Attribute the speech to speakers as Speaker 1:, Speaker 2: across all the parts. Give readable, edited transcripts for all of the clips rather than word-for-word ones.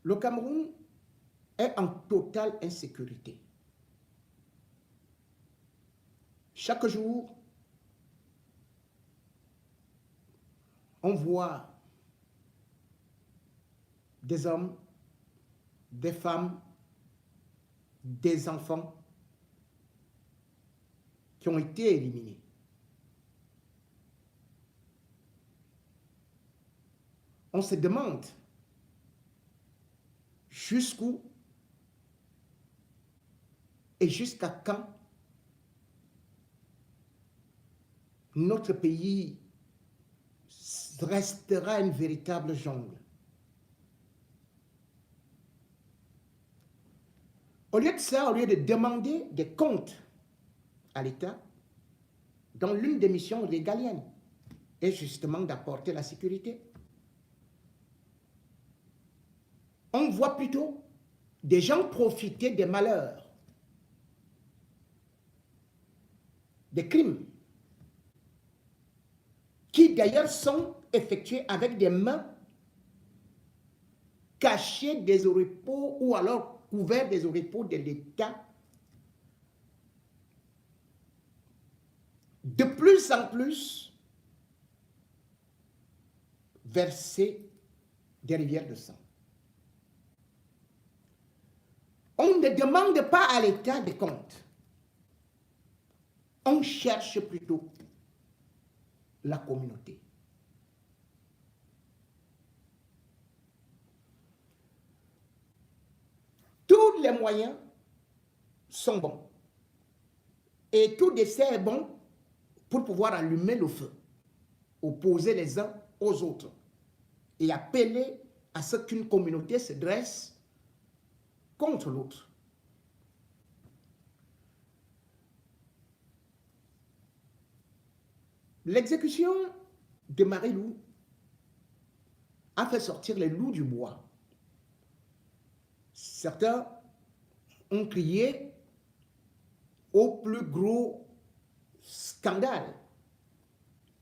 Speaker 1: Le Cameroun est en totale insécurité. Chaque jour, on voit des hommes, des femmes, des enfants qui ont été éliminés. On se demande jusqu'où et jusqu'à quand notre pays restera une véritable jungle. Au lieu de ça, au lieu de demander des comptes à l'État, dont l'une des missions régaliennes est justement d'apporter la sécurité, on voit plutôt des gens profiter des malheurs, des crimes, qui d'ailleurs sont effectués avec des mains cachées des oripeaux ou alors couverts des oripeaux de l'État. De plus en plus, verser des rivières de sang. On ne demande pas à l'État des comptes. On cherche plutôt la communauté. Tous les moyens sont bons. Et tout décès est bon pour pouvoir allumer le feu, opposer les uns aux autres et appeler à ce qu'une communauté se dresse contre l'autre. L'exécution de Marie-Lou a fait sortir les loups du bois. Certains ont crié au plus gros scandale.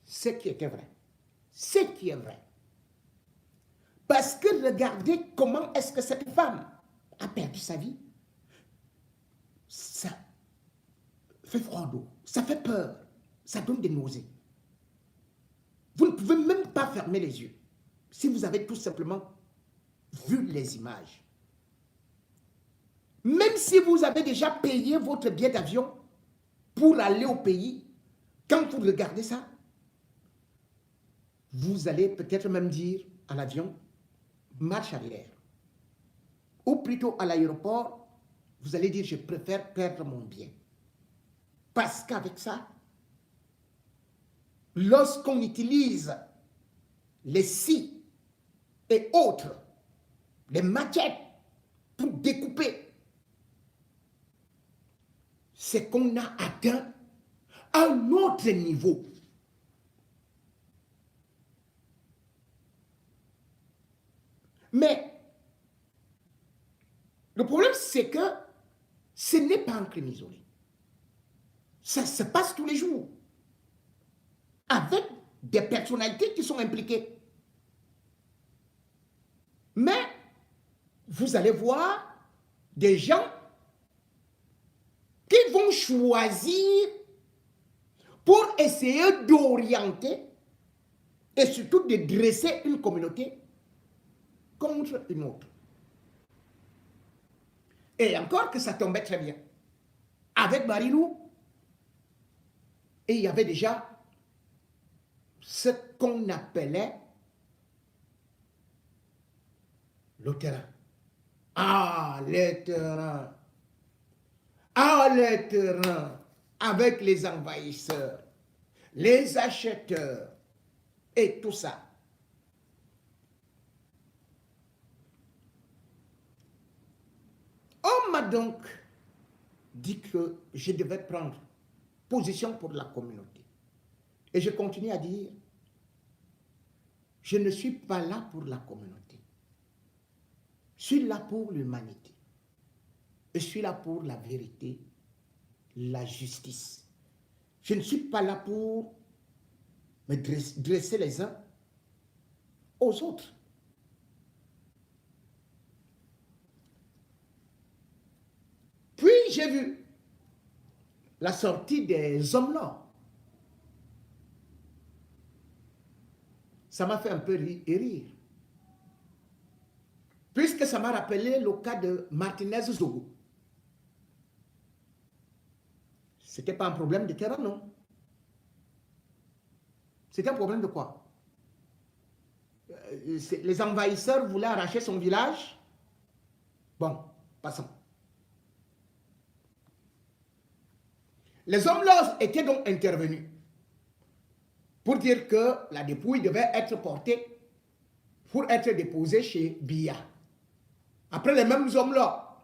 Speaker 1: Ce qui était vrai. Ce qui est vrai. Parce que regardez comment est-ce que cette femme a perdu sa vie. Ça fait froid d'eau, ça fait peur, ça donne des nausées. Vous ne pouvez même pas fermer les yeux si vous avez tout simplement vu les images. Même si vous avez déjà payé votre billet d'avion pour aller au pays, quand vous regardez ça, vous allez peut-être même dire à l'avion, marche arrière. Ou plutôt à l'aéroport, vous allez dire, je préfère perdre mon bien. Parce qu'avec ça, lorsqu'on utilise les scies et autres, les maquettes pour découper, c'est qu'on a atteint un autre niveau. Mais le problème, c'est que ce n'est pas un crime isolé. Ça se passe tous les jours, avec des personnalités qui sont impliquées. Mais vous allez voir des gens qui vont choisir pour essayer d'orienter et surtout de dresser une communauté contre une autre. Et encore que ça tombait très bien. Avec Marie-Lou, et il y avait déjà ce qu'on appelait le terrain. Ah, les terrains. Ah, les terrains avec les envahisseurs, les acheteurs et tout ça. On m'a donc dit que je devais prendre position pour la communauté. Et je continue à dire, je ne suis pas là pour la communauté. Je suis là pour l'humanité. Je suis là pour la vérité, la justice. Je ne suis pas là pour me dresser les uns aux autres. j'ai vu la sortie des hommes là, ça m'a fait un peu rire. Puisque ça m'a rappelé le cas de Martinez Zogo. Ce n'était pas un problème de terrain, non. C'était un problème de quoi? Les envahisseurs voulaient arracher son village. Bon, passons. Les hommes là étaient donc intervenus pour dire que la dépouille devait être portée pour être déposée chez Biya. Après, les mêmes hommes là,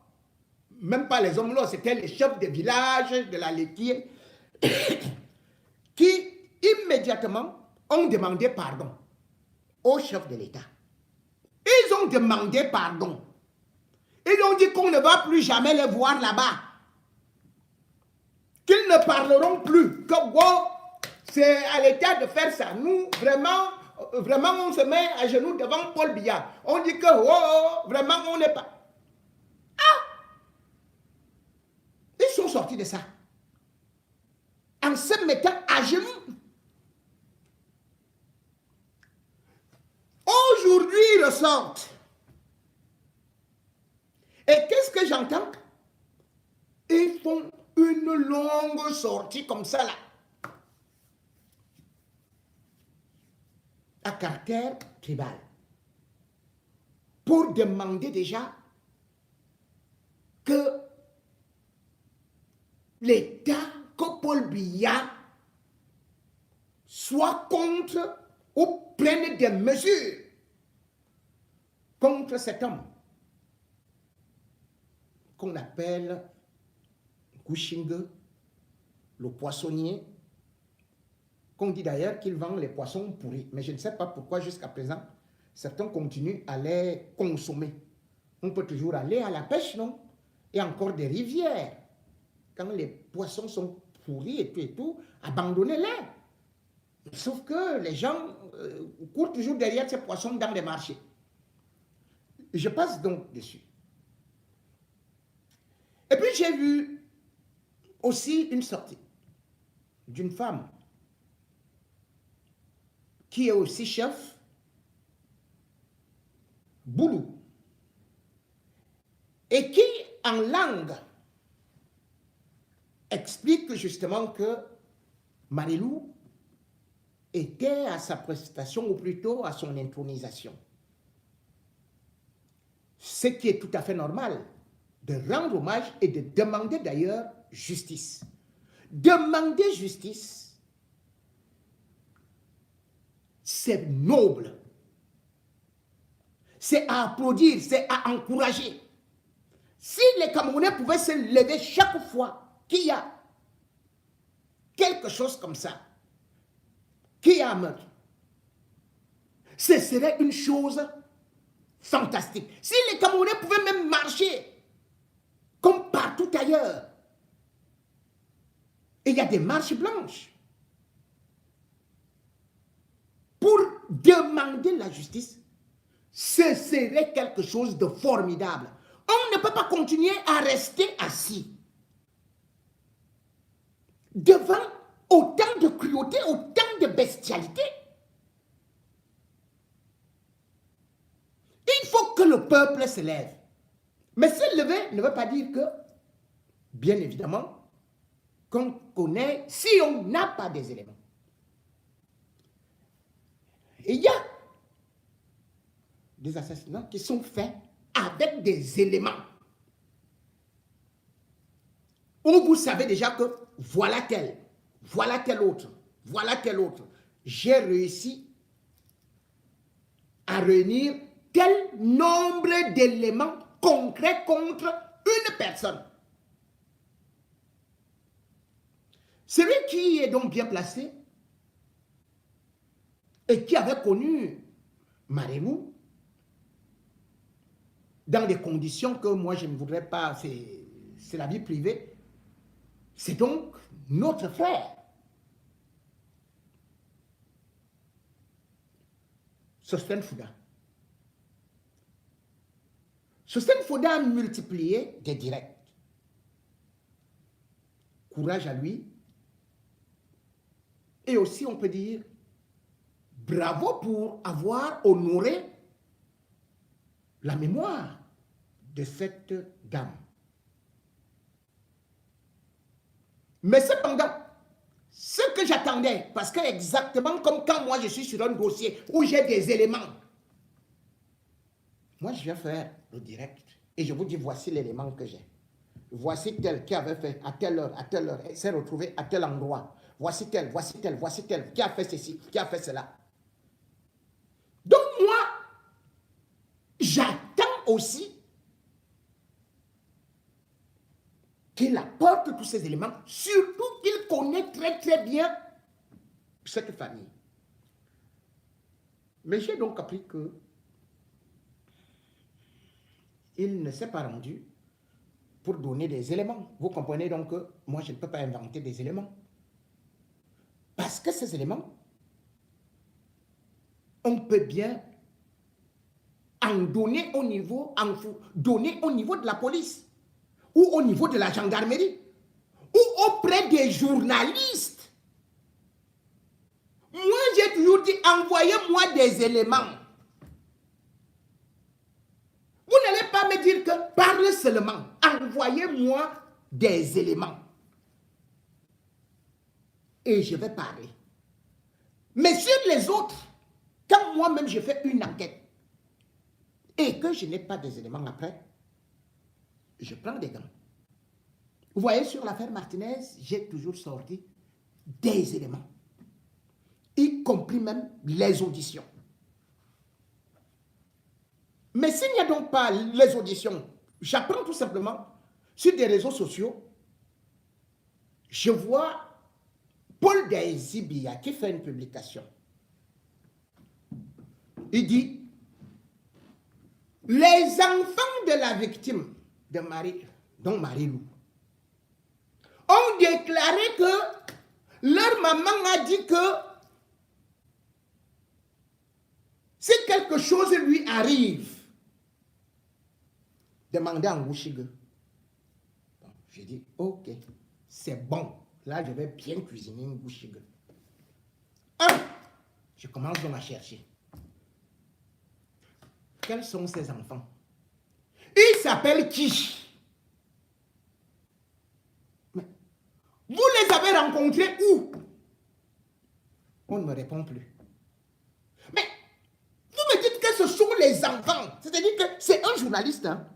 Speaker 1: même pas les hommes là, c'était les chefs des villages, de la laitier, qui immédiatement ont demandé pardon au chef de l'État. Ils ont demandé pardon. Ils ont dit qu'on ne va plus jamais les voir là-bas. Qu'ils ne parleront plus. Que wow, c'est à l'État de faire ça. Nous, vraiment, on se met à genoux devant Paul Biya. On dit que oh, vraiment, on n'est pas. Ah! Ils sont sortis de ça. En se mettant à genoux. Aujourd'hui, ils ressortent. Et qu'est-ce que j'entends? Ils font une longue sortie comme ça là. À caractère tribal. Pour demander déjà que l'État, que Paul Biya soit contre ou prenne des mesures contre cet homme qu'on appelle Gushinge, le poissonnier, qu'on dit d'ailleurs qu'il vend les poissons pourris. Mais je ne sais pas pourquoi jusqu'à présent, certains continuent à les consommer. On peut toujours aller à la pêche, non? Et encore des rivières. Quand les poissons sont pourris et tout, abandonnez-les. Sauf que les gens courent toujours derrière ces poissons dans les marchés. Je passe donc dessus. Et puis j'ai vu aussi une sortie d'une femme qui est aussi chef, Boulou, et qui en langue explique justement que Marilou était à sa prestation, ou plutôt à son intronisation. Ce qui est tout à fait normal, de rendre hommage et de demander d'ailleurs justice. Demander justice, c'est noble. C'est à applaudir, c'est à encourager. Si les Camerounais pouvaient se lever chaque fois qu'il y a quelque chose comme ça, qu'il y a un meurtre, ce serait une chose fantastique. Si les Camerounais pouvaient même marcher comme partout ailleurs, et il y a des marches blanches pour demander la justice, ce serait quelque chose de formidable. On ne peut pas continuer à rester assis devant autant de cruauté, autant de bestialité. Il faut que le peuple se lève. Mais se lever ne veut pas dire que, bien évidemment, qu'on connaît si on n'a pas des éléments. Et il y a des assassinats qui sont faits avec des éléments où vous savez déjà que voilà tel autre, voilà tel autre. J'ai réussi à réunir tel nombre d'éléments concrets contre une personne. Celui qui est donc bien placé et qui avait connu Marilou dans des conditions que moi je ne voudrais pas, c'est la vie privée, c'est donc notre frère. Sostène Fouda. Sostène Fouda a multiplié des directs. courage à lui. Et aussi, on peut dire, bravo pour avoir honoré la mémoire de cette dame. Mais cependant, ce que j'attendais, parce que exactement comme quand moi je suis sur un dossier où j'ai des éléments, moi je viens faire le direct et je vous dis voici l'élément que j'ai. Voici tel qui avait fait à telle heure, elle s'est retrouvée à tel endroit. Voici tel, qui a fait ceci, qui a fait cela. Donc moi, j'attends aussi qu'il apporte tous ces éléments, surtout qu'il connaît très très bien cette famille. Mais j'ai donc appris que il ne s'est pas rendu pour donner des éléments. Vous comprenez donc que moi, je ne peux pas inventer des éléments. Parce que ces éléments, on peut bien en donner au niveau de la police, ou au niveau de la gendarmerie, ou auprès des journalistes. Moi, j'ai toujours dit, envoyez-moi des éléments. Vous n'allez pas me dire que parlez seulement. Envoyez-moi des éléments. Et je vais parler. Mais sur les autres, quand moi-même je fais une enquête et que je n'ai pas des éléments après, je prends des gants. Vous voyez, sur l'affaire Martinez, j'ai toujours sorti des éléments, y compris même les auditions. Mais s'il n'y a donc pas les auditions, j'apprends tout simplement sur des réseaux sociaux, je vois Paul Daisibia qui fait une publication. Il dit, les enfants de la victime de Marie-Lou ont déclaré que leur maman a dit que si quelque chose lui arrive, demandez à Ngouchigue. Bon, j'ai dit, ok, c'est bon. Là, je vais bien cuisiner Ngouchigue. Je commence donc à chercher. Quels sont ces enfants? Ils s'appellent qui? Mais vous les avez rencontrés où? On ne me répond plus. Mais vous me dites que ce sont les enfants. C'est-à-dire que c'est un journaliste. Hein?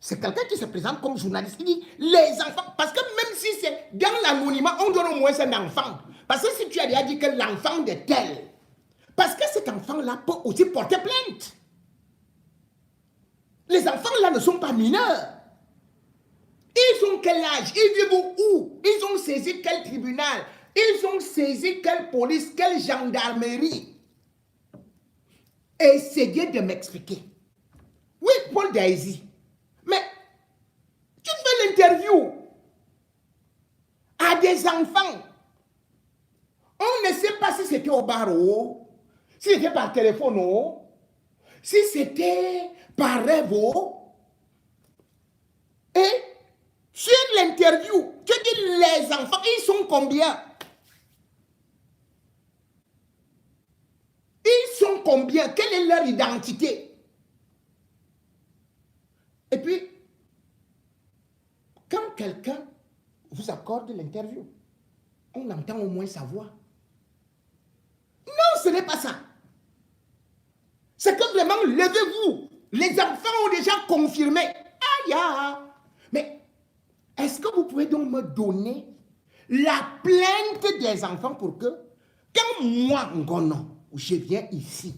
Speaker 1: C'est quelqu'un qui se présente comme journaliste. Il dit les enfants. Parce que même si c'est dans l'anonymat, on donne au moins un enfant. Parce que si tu as déjà dit que l'enfant de tel, parce que cet enfant-là peut aussi porter plainte. Les enfants-là ne sont pas mineurs. Ils ont quel âge? Ils vivent où? Ils ont saisi quel tribunal? Ils ont saisi quelle police, quelle gendarmerie? Essayez de m'expliquer. Oui, Paul Daisy. Mais tu fais l'interview à des enfants. On ne sait pas si c'était au barreau, si c'était par téléphone, si c'était par rêve. Et sur l'interview, tu dis les enfants, ils sont combien? Ils sont combien? Quelle est leur identité? Et puis, quand quelqu'un vous accorde l'interview, on entend au moins sa voix. Non, ce n'est pas ça. C'est que vraiment, levez-vous. Les enfants ont déjà confirmé. Aïe, mais est-ce que vous pouvez donc me donner la plainte des enfants pour que, quand moi, Ngono, je viens ici,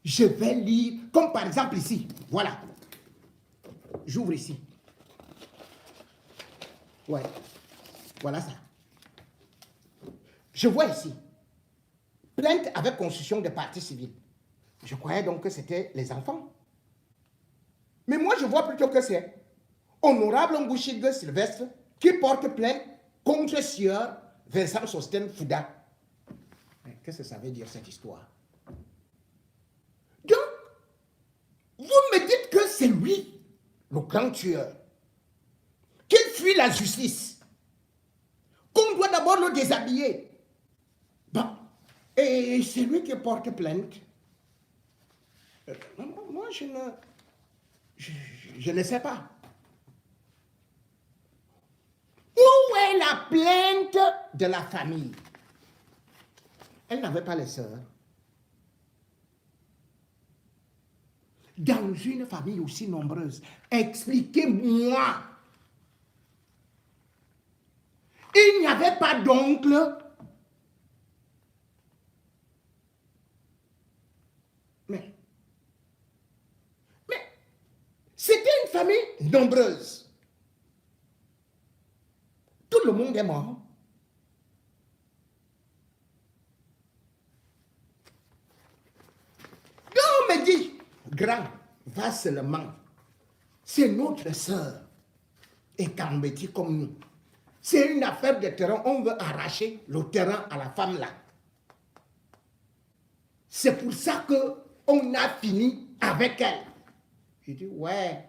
Speaker 1: je vais lire, comme par exemple ici, voilà. J'ouvre ici. Ouais, voilà ça. Je vois ici, plainte avec constitution de partie civile. Je croyais donc que c'était les enfants. Mais moi, je vois plutôt que c'est Honorable Ngouchigue Sylvestre qui porte plainte contre Sieur Vincent Sosten Fouda. Qu'est-ce que ça veut dire cette histoire? Donc, vous me dites que c'est lui, le grand tueur, qu'il fuit la justice, qu'on doit d'abord le déshabiller. Bon, et c'est lui qui porte plainte. Moi, je ne sais pas. Où est la plainte de la famille? Elle n'avait pas les sœurs. Dans une famille aussi nombreuse, expliquez-moi. Il n'y avait pas d'oncle. Mais c'était une famille nombreuse. Tout le monde est mort. Donc on me dit, grand, va seulement. C'est notre sœur. Et quand on me dit comme nous, c'est une affaire de terrain, on veut arracher le terrain à la femme là. C'est pour ça qu'on a fini avec elle. J'ai dit, ouais.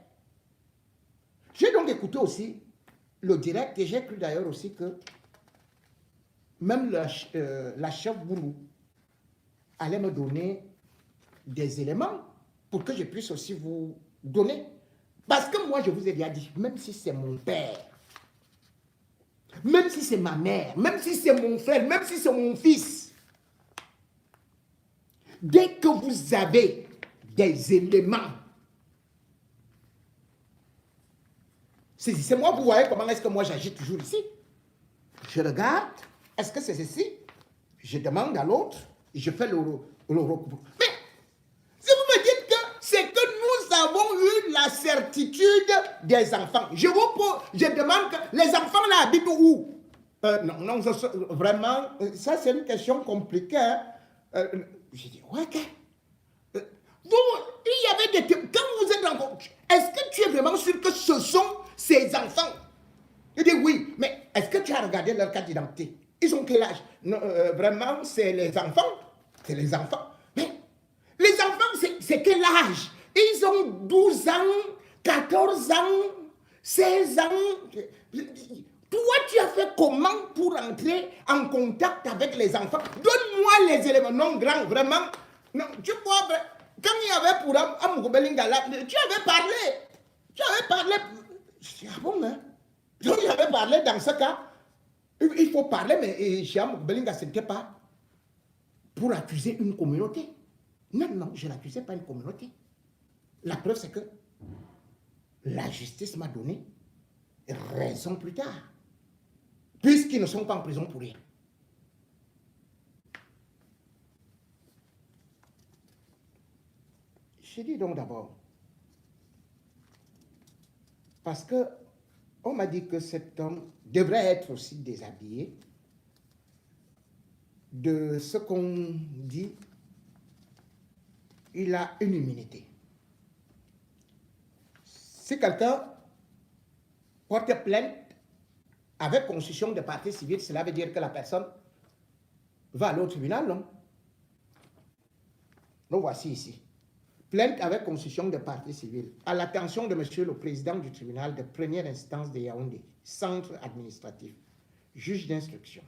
Speaker 1: J'ai donc écouté aussi le direct et j'ai cru d'ailleurs aussi que même la chef Boulou allait me donner des éléments pour que je puisse aussi vous donner. Parce que moi, je vous ai déjà dit, même si c'est mon père, même si c'est ma mère, même si c'est mon frère, même si c'est mon fils, dès que vous avez des éléments, c'est moi, vous voyez comment est-ce que moi j'agis toujours ici. Je regarde, est-ce que c'est ceci? Je demande à l'autre, je fais le recours. Mais si vous me dites que c'est que nous avons eu la certitude des enfants, je demande que les enfants là habitent où? Non, vraiment, ça c'est une question compliquée. Hein. J'ai dit, ouais, il y avait des... Quand vous êtes rencontrés, est-ce que tu es vraiment sûr que ce sont ces enfants? Il dit oui, mais est-ce que tu as regardé leur carte d'identité? Ils ont quel âge? Non, vraiment, c'est les enfants. C'est les enfants. Mais les enfants, c'est quel âge? Ils ont 12 ans, 14 ans, 16 ans. Toi, tu as fait comment pour entrer en contact avec les enfants? Donne-moi les éléments. Non, grand, vraiment. Non, tu vois, quand il y avait pour Amoukobelingala, tu avais parlé. Tu avais parlé. Je dis, ah bon, hein? Donc, j'avais parlé dans ce cas. Il faut parler, mais chez Amoukobelingala, ce n'était pas pour accuser une communauté. Non, je n'accusais pas une communauté. La preuve, c'est que la justice m'a donné raison plus tard. Puisqu'ils ne sont pas en prison pour rien. Je dis donc d'abord, parce que on m'a dit que cet homme devrait être aussi déshabillé de ce qu'on dit, il a une immunité. Si quelqu'un porte plainte avec constitution de partie civile, cela veut dire que la personne va aller au tribunal, non? Donc voici ici. Plainte avec constitution de partie civile à l'attention de monsieur le président du tribunal de première instance de Yaoundé, centre administratif, juge d'instruction.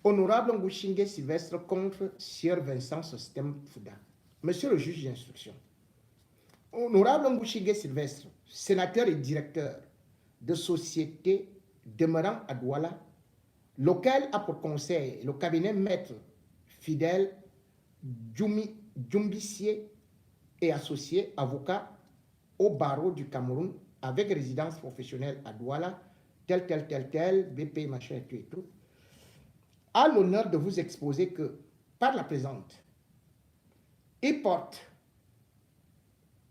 Speaker 1: Honorable Ngouchingue Sylvestre contre Sieur Vincent Sostem Fouda. Monsieur le juge d'instruction. Honorable Ngouchingue Sylvestre, sénateur et directeur de société demeurant à Douala, lequel a pour conseil le cabinet maître fidèle Djumbissier et associé avocat au barreau du Cameroun avec résidence professionnelle à Douala, tel, BP, machin et tout, a l'honneur de vous exposer que, par la présente, il porte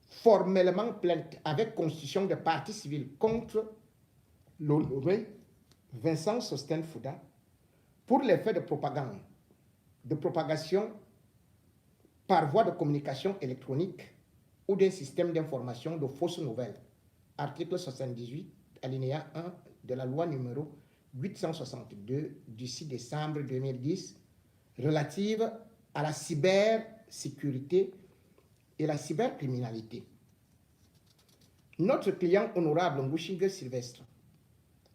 Speaker 1: formellement plainte avec constitution de partie civile contre l'honoré Vincent Sostem Fouda pour les faits de propagande, de propagation par voie de communication électronique ou d'un système d'information de fausses nouvelles. Article 78, alinéa 1 de la loi numéro 862 du 6 décembre 2010 relative à la cybersécurité et la cybercriminalité. Notre client honorable Ngouchingue Sylvestre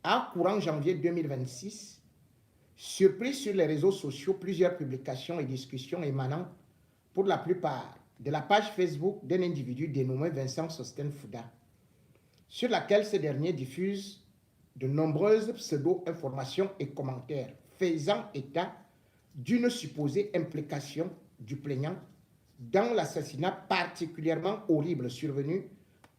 Speaker 1: à courant janvier 2026, surpris sur les réseaux sociaux plusieurs publications et discussions émanant pour la plupart de la page Facebook d'un individu dénommé Vincent Sostène Fouda, sur laquelle ce dernier diffuse de nombreuses pseudo-informations et commentaires faisant état d'une supposée implication du plaignant dans l'assassinat particulièrement horrible survenu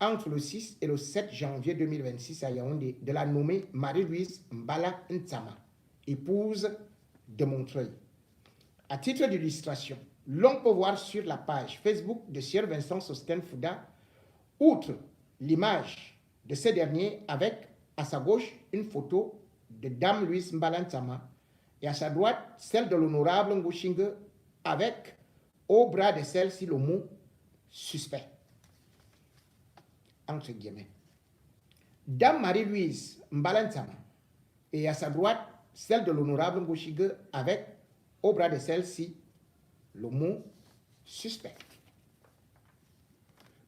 Speaker 1: entre le 6 et le 7 janvier 2026 à Yaoundé de la nommée Marie-Louise Mbala Ntsama, épouse de Montreuil. À titre d'illustration, l'on peut voir sur la page Facebook de Sieur Vincent Sostène Fouda, outre l'image de ce dernier avec à sa gauche une photo de Dame Louise Mbala Ntsama et à sa droite celle de l'honorable Ngushinge avec au bras de celle-ci le mot suspect. Entre guillemets. Dame Marie-Louise Mbala Ntsama et à sa droite celle de l'honorable Ngushinge avec au bras de celle-ci le mot suspect.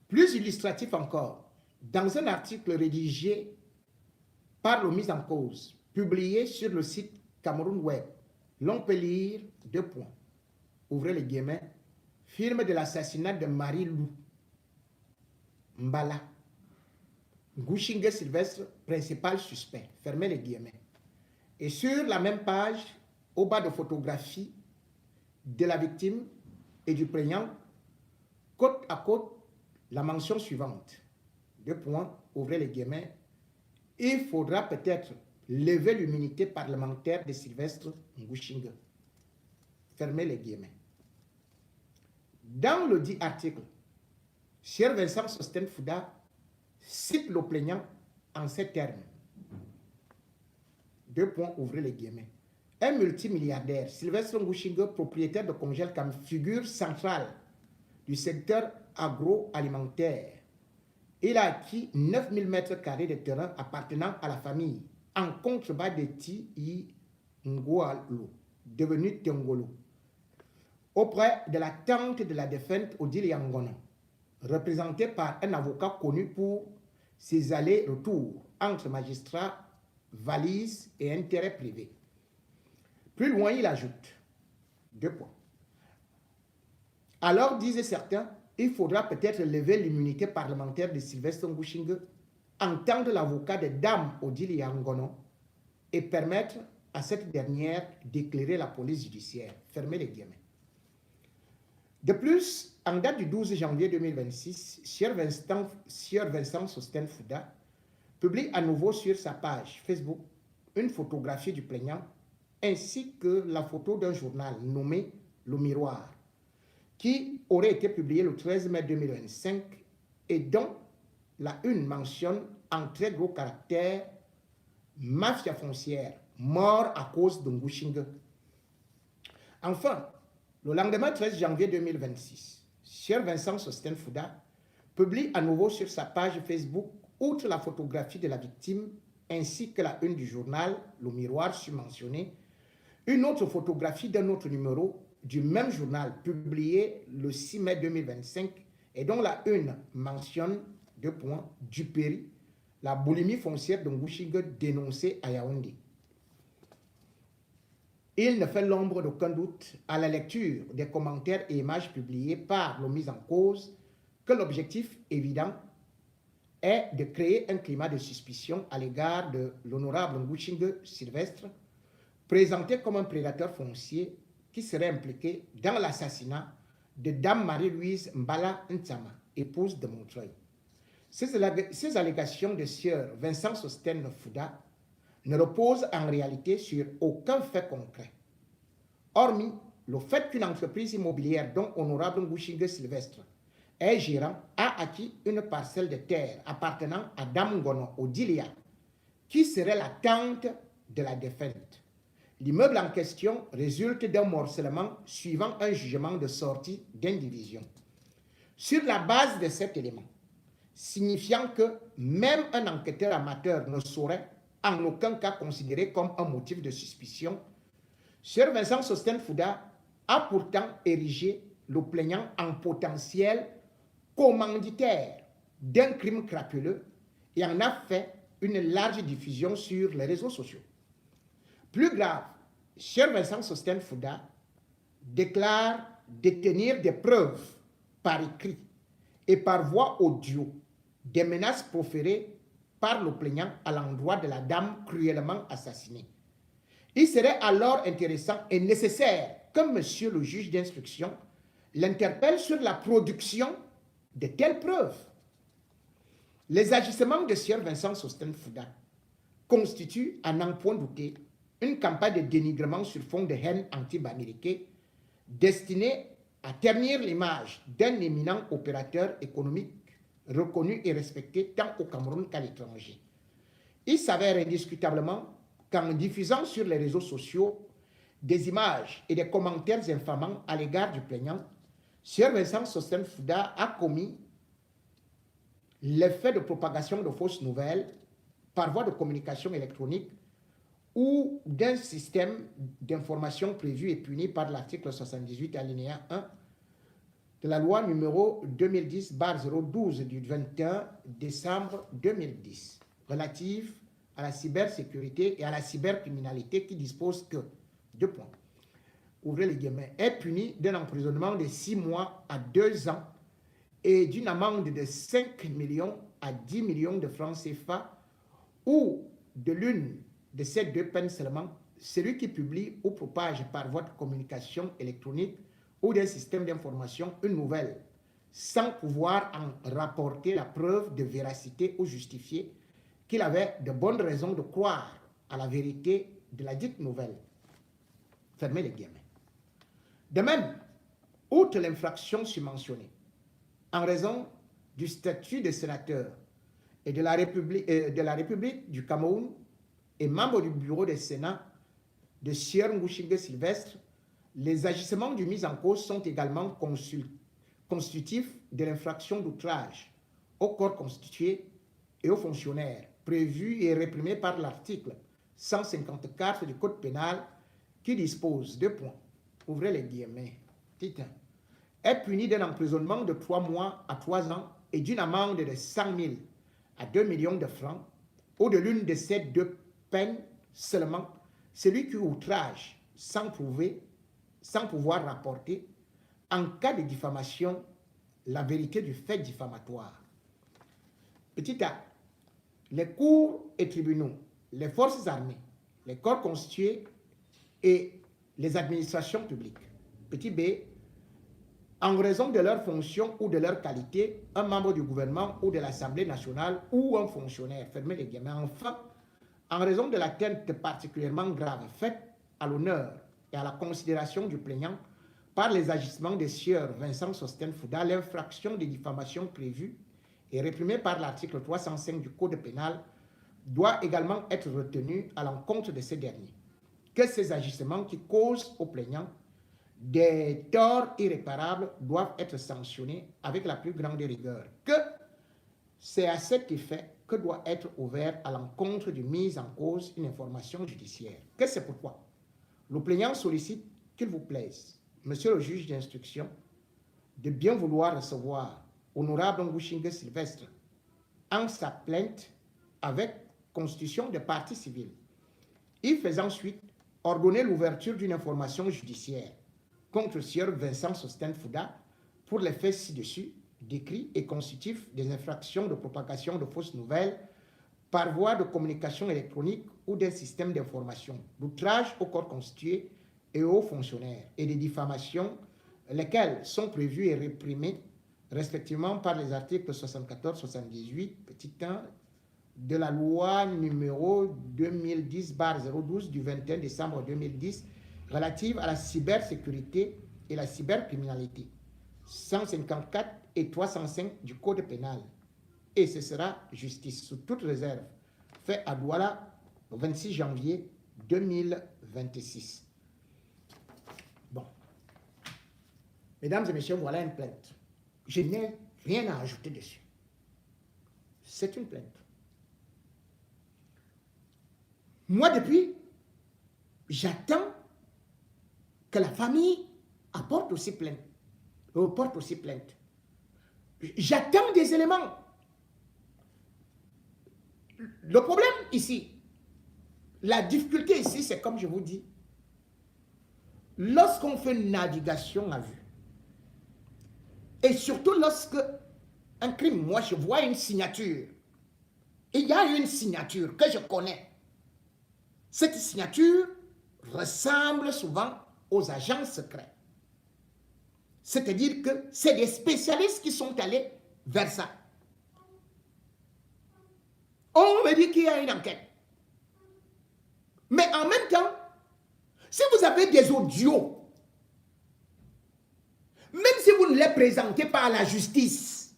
Speaker 1: Plus illustratif encore, dans un article rédigé par le mis en cause, publié sur le site Cameroun Web, l'on peut lire deux points. Ouvrez les guillemets. Firme de l'assassinat de Marie-Lou Mbala. Ngushinge Sylvestre, principal suspect. Fermez les guillemets. Et sur la même page, au bas de photographie de la victime et du plaignant, côte à côte, la mention suivante. Deux points, ouvrez les guillemets. Il faudra peut-être lever l'immunité parlementaire de Sylvestre Ngushinge. Fermez les guillemets. Dans le dit article, Sieur Vincent Sostène Fouda cite le plaignant en ces termes. Deux points, ouvrez les guillemets. Un multimilliardaire, Sylvestre Ngushinge, propriétaire de Congelcam, figure centrale du secteur agroalimentaire. Il a acquis 9000 m² de terrain appartenant à la famille en contrebas de Ti Ngoualo, devenu Tengolo, auprès de la tante de la défunte Odile Yangono, représentée par un avocat connu pour ses allers-retours entre magistrats, valises et intérêts privés. Plus loin, il ajoute, deux points. Alors, disaient certains, il faudra peut-être lever l'immunité parlementaire de Sylvestre Ngushinge, entendre l'avocat de Dame Odile Yangono et permettre à cette dernière d'éclairer la police judiciaire. Fermez les guillemets. De plus, en date du 12 janvier 2026, Sieur Vincent Sostène Fouda publie à nouveau sur sa page Facebook une photographie du plaignant ainsi que la photo d'un journal nommé Le Miroir, qui aurait été publié le 13 mai 2025 et dont la une mentionne en très gros caractères « Mafia foncière, mort à cause de Ngushinge ». Enfin, le lendemain 13 janvier 2026, Sieur Vincent Sostène Fouda publie à nouveau sur sa page Facebook, outre la photographie de la victime ainsi que la une du journal Le Miroir submentionné, une autre photographie d'un autre numéro du même journal publié le 6 mai 2025 et dont la une mentionne, deux points, Dupéry, la boulimie foncière de Ngushinge dénoncée à Yaoundé. Il ne fait l'ombre d'aucun doute à la lecture des commentaires et images publiés par le mis en cause que l'objectif évident est de créer un climat de suspicion à l'égard de l'honorable Ngushinge Sylvestre, présenté comme un prédateur foncier qui serait impliqué dans l'assassinat de Dame Marie-Louise Mbala Ntsama, épouse de Montreuil. Ces allégations de Sieur Vincent Sostène Fouda ne reposent en réalité sur aucun fait concret, hormis le fait qu'une entreprise immobilière dont honorable Ngushinge Sylvestre est gérant a acquis une parcelle de terre appartenant à Dame Ngono Odilia, qui serait la tante de la défunte. L'immeuble en question résulte d'un morcellement suivant un jugement de sortie d'indivision. Sur la base de cet élément, signifiant que même un enquêteur amateur ne saurait en aucun cas considéré comme un motif de suspicion, Sieur Vincent Sostène Fouda a pourtant érigé le plaignant en potentiel commanditaire d'un crime crapuleux et en a fait une large diffusion sur les réseaux sociaux. Plus grave, Sieur Vincent Sosthène Fouda déclare détenir des preuves par écrit et par voie audio des menaces proférées par le plaignant à l'endroit de la dame cruellement assassinée. Il serait alors intéressant et nécessaire que monsieur le juge d'instruction l'interpelle sur la production de telles preuves. Les agissements de Sieur Vincent Sosthène Fouda constituent, à n'en point douter, une campagne de dénigrement sur fond de haine anti-américaine destinée à ternir l'image d'un éminent opérateur économique reconnu et respecté tant au Cameroun qu'à l'étranger. Il s'avère indiscutablement qu'en diffusant sur les réseaux sociaux des images et des commentaires infamants à l'égard du plaignant, Sieur Vincent Sosthène Fouda a commis l'effet de propagation de fausses nouvelles par voie de communication électronique ou d'un système d'information prévu et puni par l'article 78 alinéa 1 de la loi numéro 2010-012 du 21 décembre 2010 relative à la cybersécurité et à la cybercriminalité qui dispose que, deux points, ouvrez les guillemets, est puni d'un emprisonnement de 6 mois à 2 ans et d'une amende de 5 millions à 10 millions de francs CFA ou de l'une de ces deux peines seulement, celui qui publie ou propage par voie de communication électronique ou d'un système d'information une nouvelle, sans pouvoir en rapporter la preuve de véracité ou justifier qu'il avait de bonnes raisons de croire à la vérité de la dite nouvelle. Fermez les guillemets. De même, outre l'infraction submentionnée, en raison du statut de sénateur et de la République du Cameroun et membre du bureau des Sénats de Sieur Ngouchingue Sylvestre, les agissements du mis en cause sont également constitutifs de l'infraction d'outrage au corps constitué et aux fonctionnaires, prévue et réprimée par l'article 154 du Code pénal qui dispose, deux points, ouvrez les guillemets, titre 1, est puni d'un emprisonnement de 3 mois à 3 ans et d'une amende de 100 000 à 2 millions de francs, ou de l'une de ces deux peines seulement, celui qui outrage sans pouvoir rapporter, en cas de diffamation, la vérité du fait diffamatoire. Petit a, les cours et tribunaux, les forces armées, les corps constitués et les administrations publiques. Petit b, en raison de leur fonction ou de leur qualité, un membre du gouvernement ou de l'Assemblée nationale ou un fonctionnaire, fermez les guillemets. Enfin, en raison de l'atteinte particulièrement grave faite à l'honneur et à la considération du plaignant par les agissements des sieurs Vincent Sosthène Fouda, l'infraction de diffamation prévue et réprimée par l'article 305 du Code pénal doit également être retenue à l'encontre de ces derniers. Que ces agissements qui causent au plaignant des torts irréparables doivent être sanctionnés avec la plus grande rigueur. Que c'est à cet effet que doit être ouvert à l'encontre du mis en cause une information judiciaire. Que c'est pourquoi le plaignant sollicite qu'il vous plaise, monsieur le juge d'instruction, de bien vouloir recevoir honorable Ngouchingue Sylvestre en sa plainte avec constitution de partie civile. Il fait ensuite ordonner l'ouverture d'une information judiciaire contre sieur Vincent Sosthène Fouda pour les faits ci-dessus, décrits et constitutifs des infractions de propagation de fausses nouvelles par voie de communication électronique ou d'un système d'information, d'outrage au corps constitué et aux fonctionnaires, et des diffamations, lesquelles sont prévues et réprimées respectivement par les articles 74-78, petit 1, de la loi numéro 2010-012 du 21 décembre 2010 relative à la cybersécurité et la cybercriminalité, 154 et 305 du Code pénal. Et ce sera justice sous toute réserve, fait à Douala le 26 janvier 2026. Bon. Mesdames et messieurs, voilà une plainte. Je n'ai rien à ajouter dessus. C'est une plainte. Moi, depuis, j'attends que la famille porte aussi plainte. J'attends des éléments. Le problème ici, la difficulté ici, c'est comme je vous dis, lorsqu'on fait une navigation à vue, et surtout lorsque un crime, moi je vois une signature, il y a une signature que je connais. Cette signature ressemble souvent aux agents secrets. C'est-à-dire que c'est des spécialistes qui sont allés vers ça. On me dit qu'il y a une enquête. Mais en même temps, si vous avez des audios, même si vous ne les présentez pas à la justice,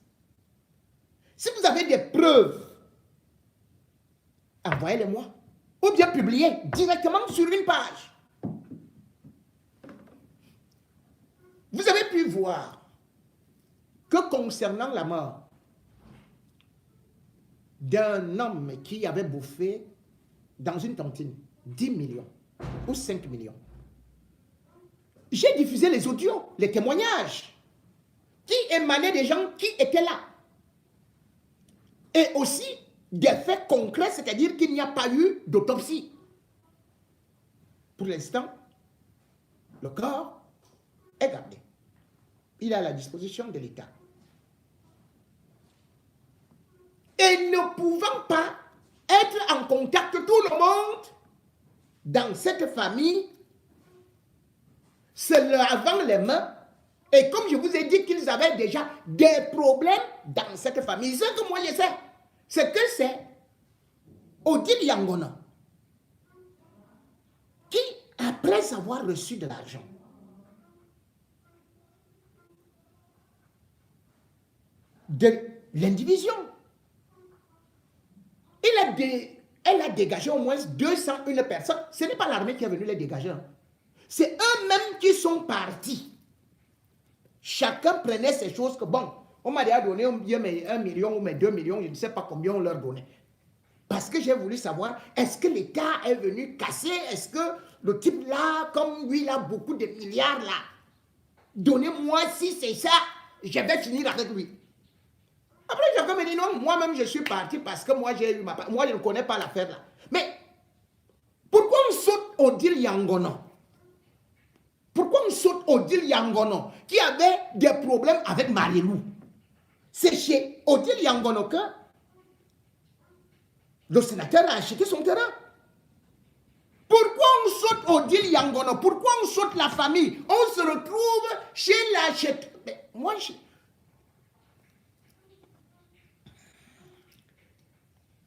Speaker 1: si vous avez des preuves, envoyez-les-moi. Ou bien publiez directement sur une page. Vous avez pu voir que concernant la mort d'un homme qui avait bouffé dans une cantine 10 millions ou 5 millions, j'ai diffusé les audios, les témoignages qui émanaient des gens qui étaient là. Et aussi des faits concrets, c'est-à-dire qu'il n'y a pas eu d'autopsie. Pour l'instant, le corps est gardé. Il est à la disposition de l'État. Et ne pouvant pas être en contact tout le monde dans cette famille, se lavant les mains, et comme je vous ai dit qu'ils avaient déjà des problèmes dans cette famille, ce que moi je sais, c'est que c'est Odile Yangono qui, après avoir reçu de l'argent, de l'indivision, elle a dégagé au moins 201 personnes. Ce n'est pas l'armée qui est venue les dégager. C'est eux-mêmes qui sont partis. Chacun prenait ses choses que, bon, on m'a déjà donné 1 million ou 2 millions, je ne sais pas combien on leur donnait. Parce que j'ai voulu savoir, est-ce que l'État est venu casser? Est-ce que le type là, comme lui, il a beaucoup de milliards là, donnez-moi si c'est ça, je vais finir avec lui. Après, chacun me dit non, moi-même je suis parti parce que moi j'ai eu ma part. Moi je ne connais pas l'affaire là. Mais pourquoi on saute Odile Yangono? Pourquoi on saute Odile Yangono qui avait des problèmes avec Marilou? C'est chez Odile Yangono que le sénateur a acheté son terrain. Pourquoi on saute Odile Yangono? Pourquoi on saute la famille? On se retrouve chez l'acheteur. Moi,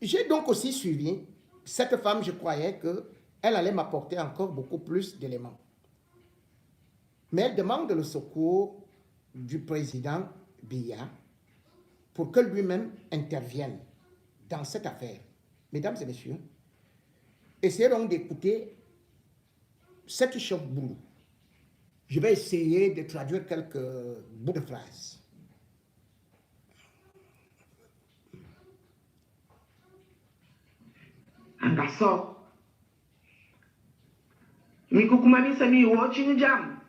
Speaker 1: j'ai donc aussi suivi cette femme, je croyais qu'elle allait m'apporter encore beaucoup plus d'éléments. Mais elle demande le secours du président Biya pour que lui-même intervienne dans cette affaire. Mesdames et messieurs, essayez donc d'écouter cette chef boulot. Je vais essayer de traduire quelques bouts de phrases.
Speaker 2: Angaso mikukumani sami watching jam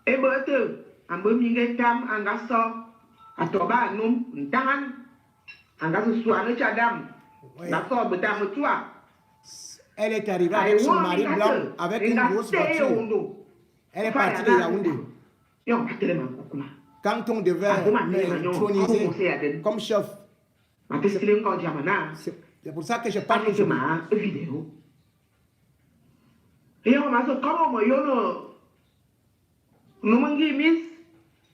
Speaker 2: ebote ambo minge tam angaso atoba num ntan angaso suane chadam naso bedam toi.
Speaker 1: Elle est arrivée avec son mari blanc avec une grosse voiture. Elle est partie de Yaoundé. Quand on devait m'introniser comme chef, c'est pour ça que je parle de ma vidéo.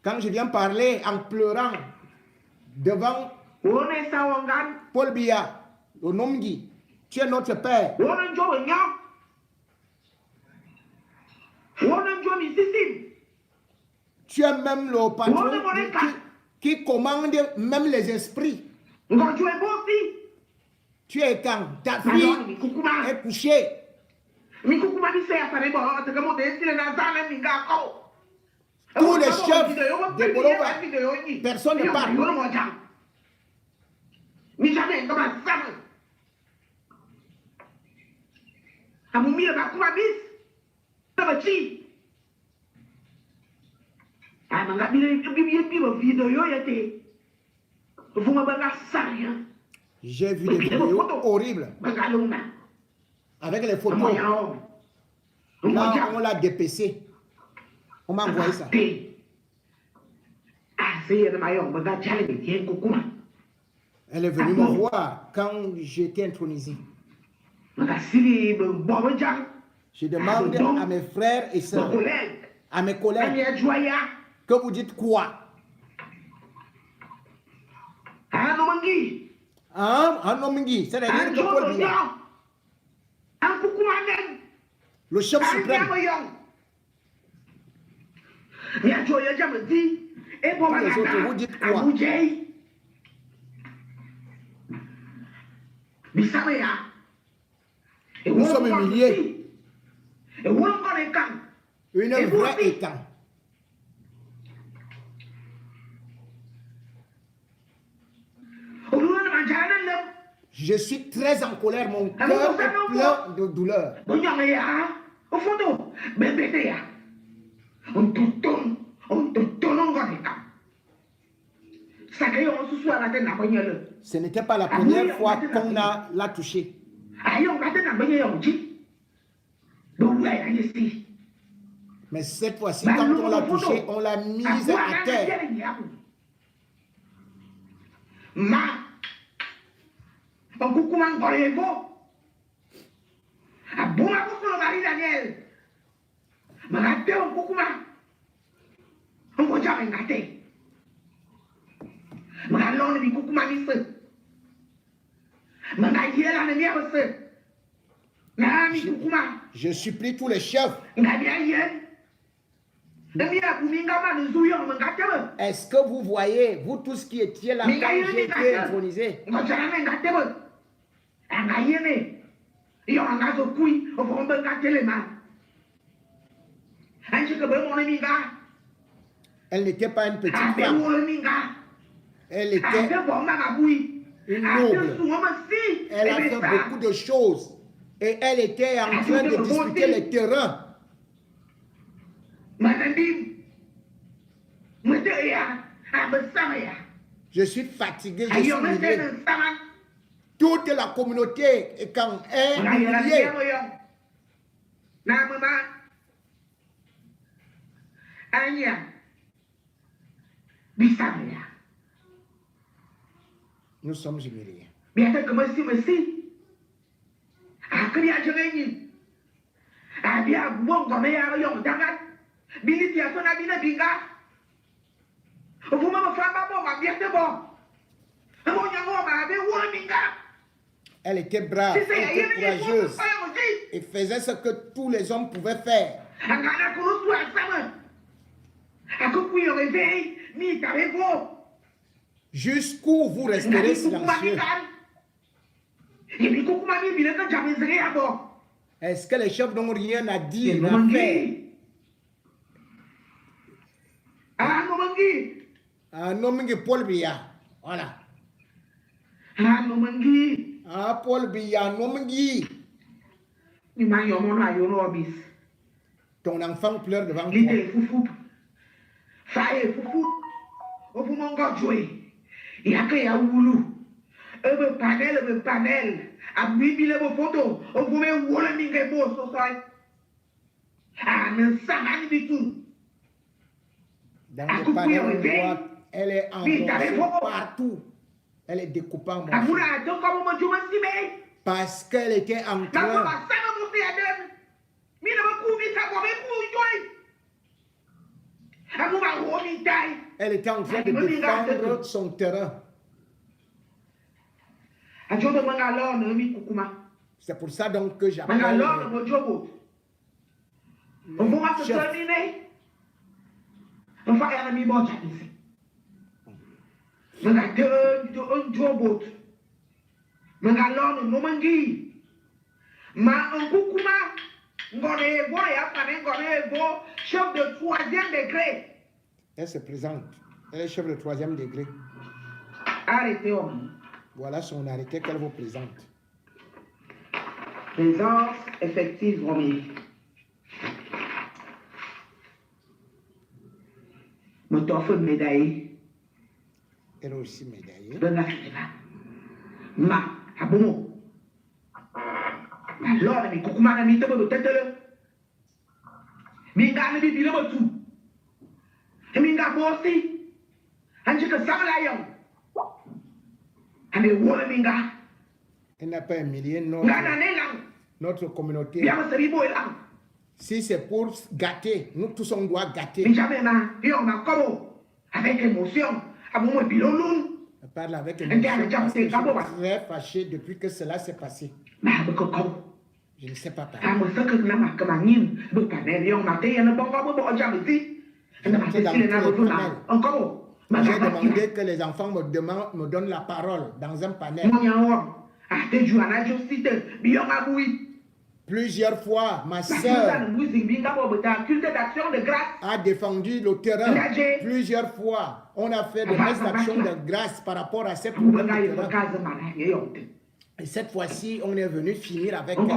Speaker 1: Quand je viens parler en pleurant devant Paul Biya, le Nomgi, tu es notre père. Tu es même le patron qui commande même les esprits. Tu es quand ta fille est couchée. Tous les chefs de Boloba, personne ne parle. J'ai vu des vidéos horribles avec les photos. Là, on l'a dépecé. On m'a envoyé ça. Elle est venue me voir quand j'étais intronisé. Je demande à mes frères et sœurs, à mes collègues, que vous dites quoi? Un Omingi, c'est-à-dire que Paul Biya, le chef suprême. Tous les autres, vous dites quoi? Nous sommes humiliés. Une vraie étang. Je suis très en colère, mon cœur est plein de douleur. Ce n'était pas la première fois qu'on l'a touché. Mais cette fois-ci, quand on l'a touché, on l'a mise à terre. Je supplie tous les chefs. Est-ce que vous voyez, vous tous qui étiez là quand j'ai été intronisé? Elle n'était pas une petite femme. Elle était une noble. Elle a fait beaucoup de choses. Et elle était en train de disputer les terrains. Je suis fatigué, je suis humilié. Toute la communauté est quand est humiliée. Nous sommes humiliés. Elle était brave, elle était courageuse et faisait ce que tous les hommes pouvaient faire. Jusqu'où vous resterez silencieux? Est-ce que les chefs n'ont rien à dire, à faire? Un homme qui Paul Biya. Voilà. Ah, Paul Biya, un homme qui. Ton enfant pleure devant toi. Dans le panel, on voit, elle est enfoncée partout. Elle est découpée en morceaux. Parce qu'elle était en train. Elle était en train de défendre son terrain. C'est pour ça donc que j'appelle le chef. Chef de 3e degré. Elle se présente. Elle est chef de 3e degré. Arrêtez. Voilà son arrêté qu'elle vous présente. Présence effective, Romy. Me t'offre une médaille. Elle est aussi médaillée.
Speaker 2: Ma, abomo. Alors, mais kukuma na mi te bo tetele. Minga ne bi bi le bo tu. Minga bo si. Anje ka samala yo. Ame wo minga.
Speaker 1: Il n'a pas humilié
Speaker 2: Ngana ne lang.
Speaker 1: notre communauté.
Speaker 2: Biama se bi bo lang.
Speaker 1: Si c'est pour gâter, nous tous on doit gâter.
Speaker 2: Benjamin, yo ma kobo. Avec émotion. Abomo bi lo lun.
Speaker 1: Je parle avec émotion parce que je suis très fâché depuis que cela s'est passé.
Speaker 2: Ma be ko ko.
Speaker 1: Je ne sais pas parler.
Speaker 2: À moi, ce que na ma kama nin. Be pa ne yo ma te yana bon ko bo jam si. Na ma te sile na bo na. Encore.
Speaker 1: J'ai demandé que les enfants me donnent la parole dans un panel. Plusieurs fois, ma soeur a défendu le terrain. Plusieurs fois, on a fait des messes d'action de grâce par rapport à ces problèmes de terrain. Et cette fois-ci, on est venu finir avec elle.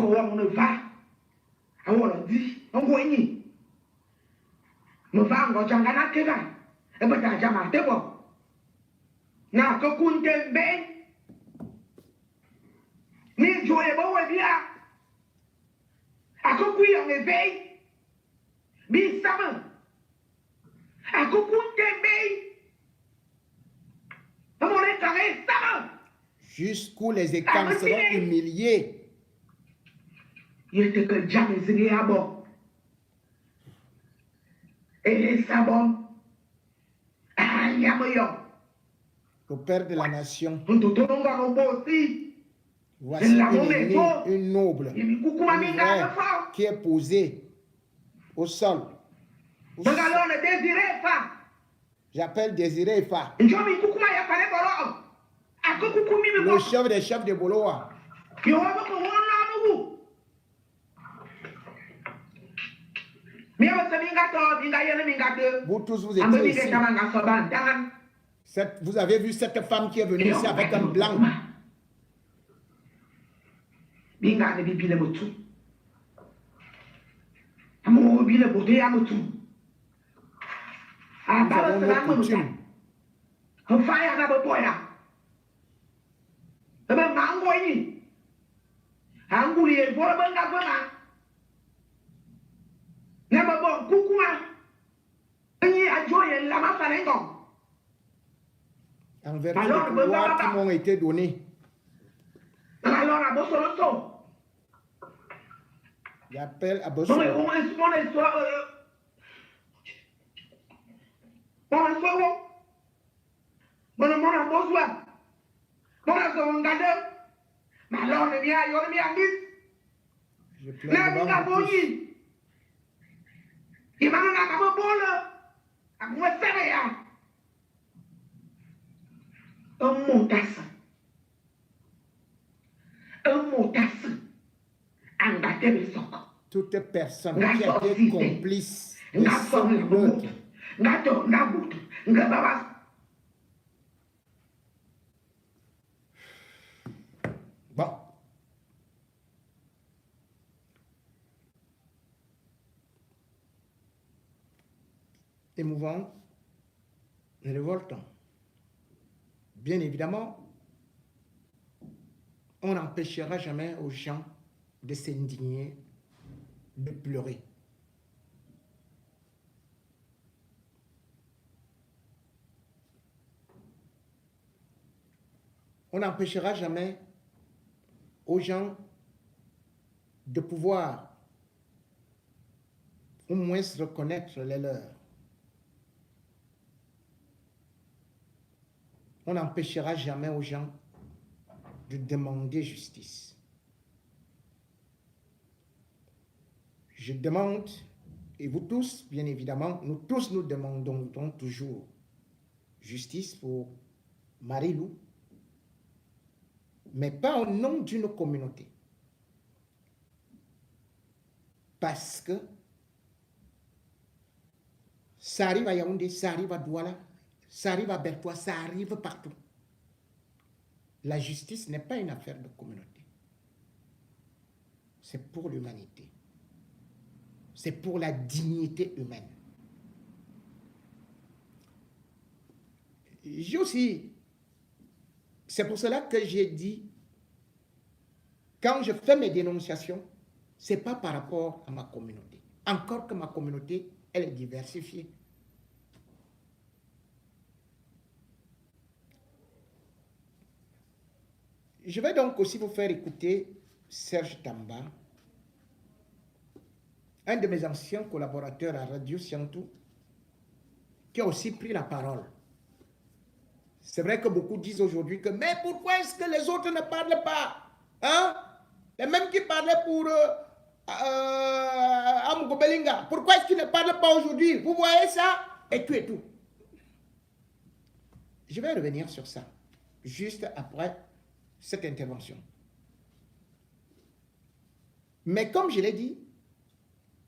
Speaker 2: Na ko kunte be ni joye bo we bia akoku yo me be bi sama akoku kunte be amone kare sama
Speaker 1: jusqu'où les écans seront humiliés.
Speaker 2: Yete que jamais zini abo et sabon ayamoyo.
Speaker 1: Le Père de la nation, voici une noble, une vraie, qui est posée au sol. J'appelle Désiré Fa, le chef des chefs de Boloa. Vous tous, vous étiez ici. Vous avez vu cette femme qui est venue ici avec un blanc. Nous avons nos coutumes. En vertu des pouvoirs qui m'ont été donnés. J'appelle à Bossolo. Je pleure devant vous tous. Toute personne qui a été complice de ce meurtre. Bon. Émouvant, révoltant. Bien évidemment, on n'empêchera jamais aux gens de s'indigner, de pleurer. On n'empêchera jamais aux gens de pouvoir au moins reconnaître les leurs. On n'empêchera jamais aux gens de demander justice. Je demande, et vous tous, bien évidemment, nous tous nous demandons toujours justice pour Marie-Lou, mais pas au nom d'une communauté. Parce que ça arrive à Yaoundé, ça arrive à Douala, ça arrive à Bertois, ça arrive partout. La justice n'est pas une affaire de communauté. C'est pour l'humanité. C'est pour la dignité humaine. J'ai aussi C'est pour cela que j'ai dit, quand je fais mes dénonciations, ce n'est pas par rapport à ma communauté. Encore que ma communauté, elle est diversifiée. Je vais donc aussi vous faire écouter Serge Tamba, un de mes anciens collaborateurs à Radio Siantou, qui a aussi pris la parole. C'est vrai que beaucoup disent aujourd'hui que mais pourquoi est-ce que les autres ne parlent pas? Hein? Les mêmes qui parlaient pour Amugo Belinga, pourquoi est-ce qu'ils ne parlent pas aujourd'hui? Vous voyez ça? Et tout. Je vais revenir sur ça, juste après cette intervention. Mais comme je l'ai dit,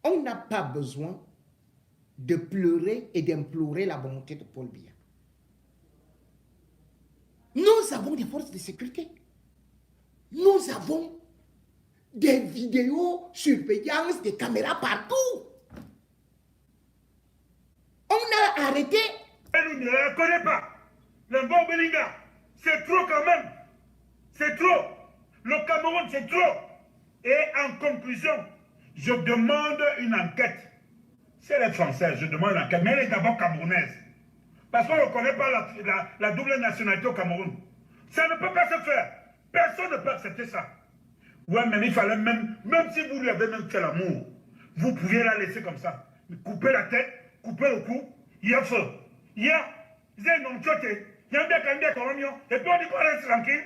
Speaker 1: on n'a pas besoin de pleurer et d'implorer la bonté de Paul Biya. Nous avons des forces de sécurité. Nous avons des vidéos, surveillance, des caméras partout. On a arrêté.
Speaker 3: Elle ne la connaît pas. Le bon Belinga, c'est trop quand même. C'est trop. Le Cameroun, c'est trop. Et en conclusion, je demande une enquête. Si elle est française, je demande une enquête. Mais elle est d'abord camerounaise. Parce qu'on ne connaît pas la double nationalité au Cameroun. Ça ne peut pas se faire. Personne ne peut accepter ça. Ouais, mais il fallait même si vous lui avez même fait l'amour, vous pouviez la laisser comme ça. Couper la tête, couper le cou, il y a feu. Il y a un choté, il y a un et puis on dit qu'on reste tranquille.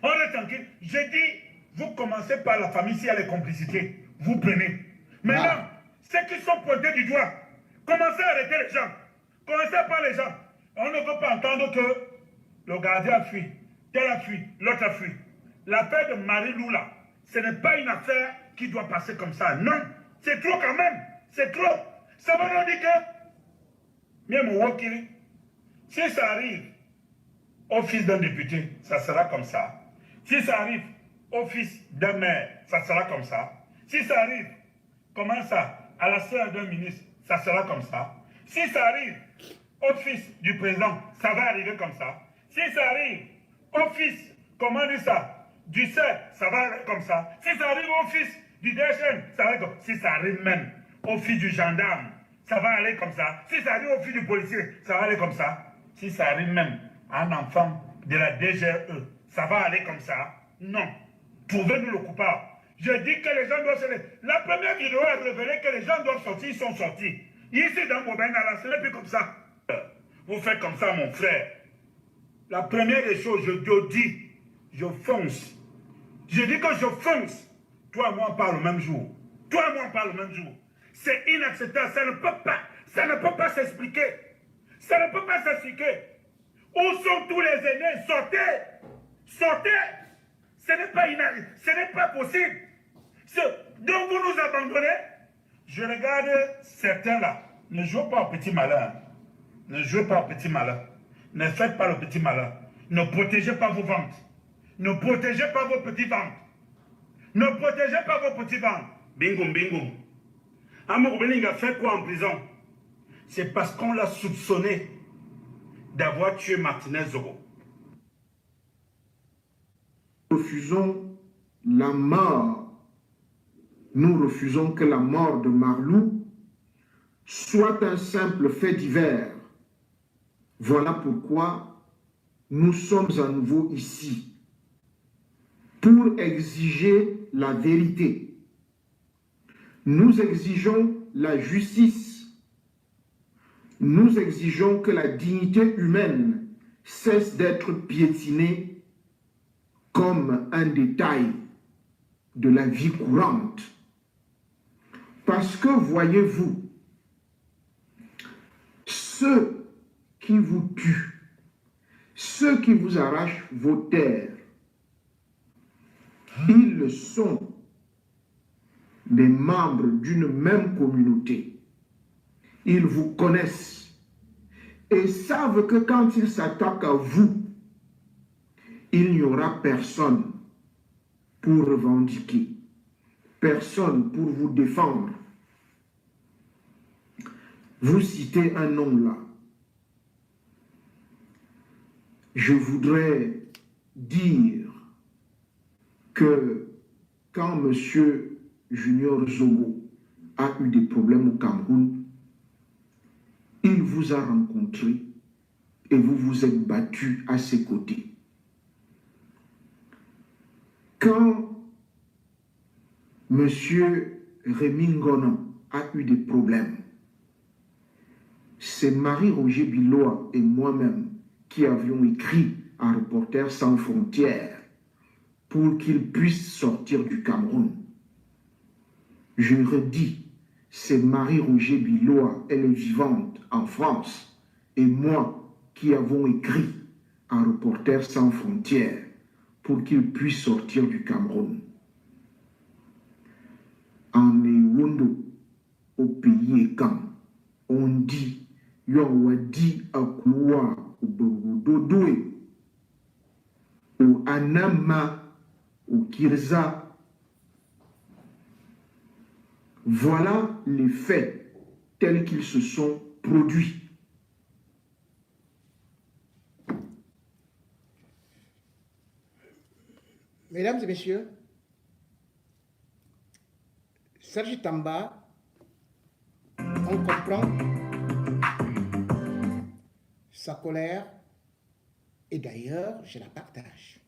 Speaker 3: On reste tranquille. J'ai dit, vous commencez par la famille s'il y a les complicités. Vous prenez. Maintenant, ceux qui sont pointés du doigt, commencez à arrêter les gens. Commencez par les gens. On ne veut pas entendre que le gardien a fui, tel a fui, l'autre a fui. L'affaire de Marie-Lou là, ce n'est pas une affaire qui doit passer comme ça. Non, c'est trop quand même. C'est trop. Ça veut nous dire que, bien mon wakili, si ça arrive au fils d'un député, ça sera comme ça. Si ça arrive au fils d'un maire, ça sera comme ça. Si ça arrive, comment ça, à la sœur d'un ministre, ça sera comme ça. Si ça arrive au fils du président, ça va arriver comme ça. Si ça arrive au fils, comment dire ça, du CER, ça va arriver comme ça. Si ça arrive au fils du DHM, ça va aller comme ça. Si ça arrive même au fils du gendarme, ça va aller comme ça. Si ça arrive au fils du policier, ça va aller comme ça. Si ça arrive même à un enfant de la DGE, ça va aller comme ça. Non. Trouvez-nous le coupable. Je dis que les gens doivent se lever. La première vidéo a révélé que les gens doivent sortir, ils sont sortis. Ici dans Bobena, ce n'est plus comme ça. Vous faites comme ça, mon frère. La première des choses, je dis, je fonce. Je dis que je fonce. Toi et moi, on parle le même jour. Toi et moi, on parle le même jour. C'est inacceptable. Ça ne peut pas s'expliquer. Ça ne peut pas s'expliquer. Où sont tous les aînés? Sortez! Sortez! Ce n'est pas possible. Donc vous nous abandonnez. Je regarde certains là. Ne jouez pas au petit malin. Ne jouez pas au petit malin. Ne faites pas le petit malin. Ne protégez pas vos ventes. Ne protégez pas vos petits ventes. Ne protégez pas vos petits ventes. Bingo, bingo. Amour Belinga fait quoi en prison? C'est parce qu'on l'a soupçonné d'avoir tué Martinez Zogo.
Speaker 4: Nous refusons la mort. Nous refusons que la mort de Marlou soit un simple fait divers. Voilà pourquoi nous sommes à nouveau ici pour exiger la vérité. Nous exigeons la justice. Nous exigeons que la dignité humaine cesse d'être piétinée comme un détail de la vie courante. Parce que, voyez-vous, ceux qui vous tuent, ceux qui vous arrachent vos terres, ils sont des membres d'une même communauté. Ils vous connaissent et savent que quand ils s'attaquent à vous, il n'y aura personne pour revendiquer, personne pour vous défendre. Vous citez un nom là. Je voudrais dire que quand M. Junior Zogo a eu des problèmes au Cameroun, il vous a rencontré et vous vous êtes battu à ses côtés. Quand M. Rémy Ngonan a eu des problèmes, c'est Marie-Roger Biloa et moi-même qui avions écrit à Reporters sans frontières pour qu'il puisse sortir du Cameroun. Je redis, c'est Marie-Roger Biloa, elle est vivante en France, et moi qui avons écrit à Reporters sans frontières pour qu'il puisse sortir du Cameroun. En Ewondo, au pays Ekam, on dit Yowadi Akua au Bogododoe, au Anama, au Kirza. Voilà les faits tels qu'ils se sont produits.
Speaker 1: Mesdames et messieurs, Serge Tamba, on comprend sa colère et d'ailleurs, je la partage.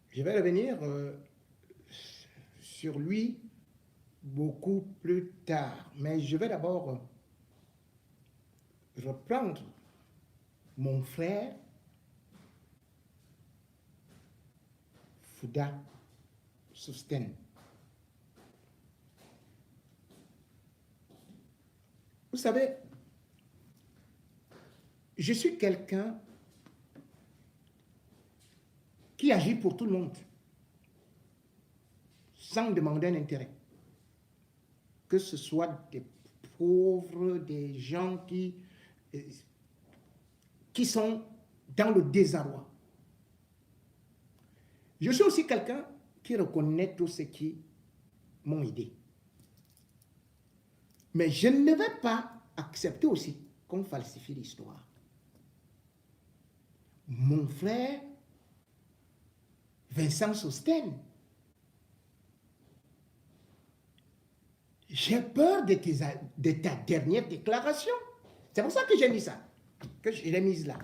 Speaker 1: Je vais revenir sur lui beaucoup plus tard, mais je vais d'abord reprendre mon frère Fouda Sosten. Vous savez, je suis quelqu'un qui agit pour tout le monde, sans demander un intérêt. Que ce soit des pauvres, des gens qui sont dans le désarroi. Je suis aussi quelqu'un qui reconnaît tous ceux qui m'ont aidé. Mais je ne vais pas accepter aussi qu'on falsifie l'histoire. Mon frère, Vincent Sosten, j'ai peur de ta dernière déclaration. C'est pour ça que j'ai mis ça, que je l'ai mise là.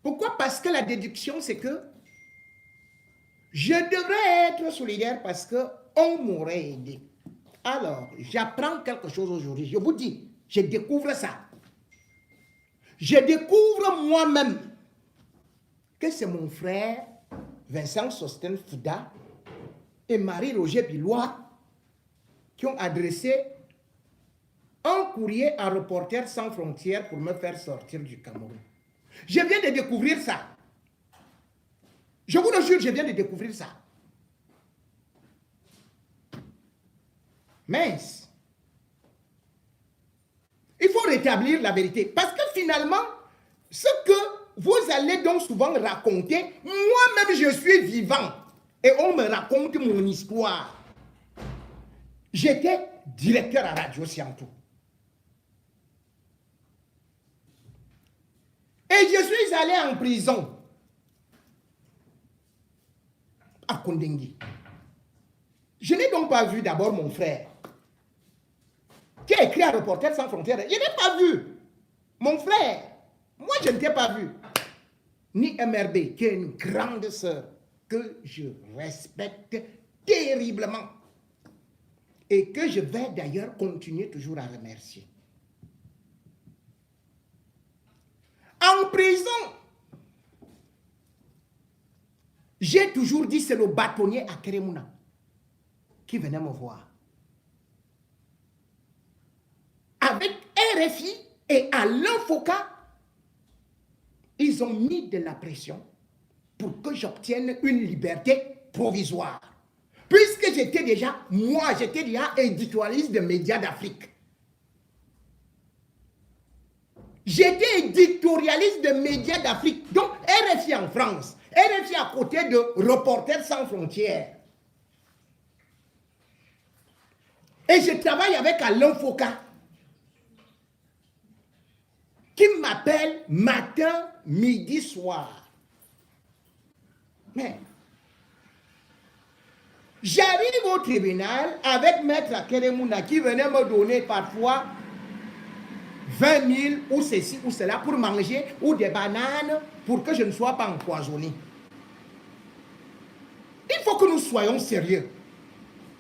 Speaker 1: Pourquoi? Parce que la déduction, c'est que je devrais être solidaire parce qu'on m'aurait aidé. Alors, j'apprends quelque chose aujourd'hui. Je vous dis, je découvre ça. Je découvre moi-même que c'est mon frère Vincent Sosten Fouda et Marie-Roger Biloa qui ont adressé un courrier à Reporters sans frontières pour me faire sortir du Cameroun. Je viens de découvrir ça. Je vous le jure, je viens de découvrir ça. Mince. Il faut rétablir la vérité. Parce que finalement, ce que vous allez donc souvent raconter, moi-même je suis vivant. Et on me raconte mon histoire. J'étais directeur à Radio Siantou. Et je suis allé en prison à Kondengui. Je n'ai donc pas vu d'abord mon frère qui a écrit à Reporters sans frontières. Je n'ai pas vu mon frère. Moi, je ne t'ai pas vu. Ni MRB, qui est une grande sœur que je respecte terriblement et que je vais d'ailleurs continuer toujours à remercier. En prison, j'ai toujours dit c'est le bâtonnier à Kérémouna qui venait me voir. Avec RFI et Alain Foucault, ils ont mis de la pression pour que j'obtienne une liberté provisoire. Puisque j'étais déjà éditorialiste de Médias d'Afrique. J'étais éditorialiste de Médias d'Afrique, donc RFI en France, RFI à côté de Reporters sans frontières. Et je travaille avec Alain Foucault. qui m'appelle matin, midi, soir. Mais j'arrive au tribunal avec Maître Akeremouna qui venait me donner parfois 20 000 ou ceci ou cela pour manger ou des bananes pour que je ne sois pas empoisonné. Il faut que nous soyons sérieux.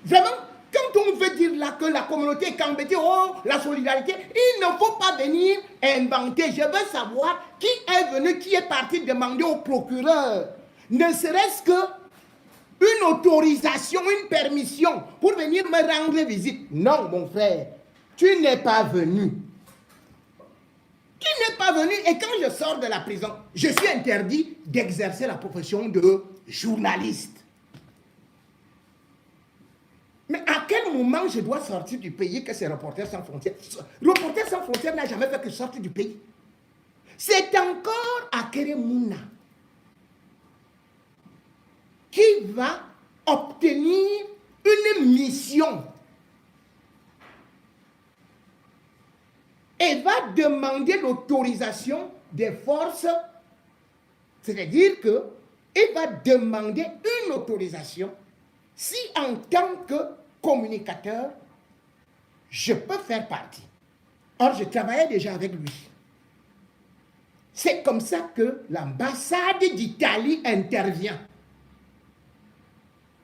Speaker 1: Vraiment, quand on veut dire là que la communauté est embêtée, oh, la solidarité, il ne faut pas venir inventer. Je veux savoir qui est venu, qui est parti demander au procureur, ne serait-ce que une autorisation, une permission pour venir me rendre visite. Non, mon frère, tu n'es pas venu. Tu n'es pas venu et quand je sors de la prison, je suis interdit d'exercer la profession de journaliste. Mais à quel moment je dois sortir du pays que c'est Reporters sans frontières? Reporters sans frontières n'a jamais fait que sortir du pays. C'est encore Akeremouna qui va obtenir une mission et va demander l'autorisation des forces, c'est-à-dire qu'il va demander une autorisation si en tant que communicateur, je peux faire partie. Or, je travaillais déjà avec lui. C'est comme ça que l'ambassade d'Italie intervient.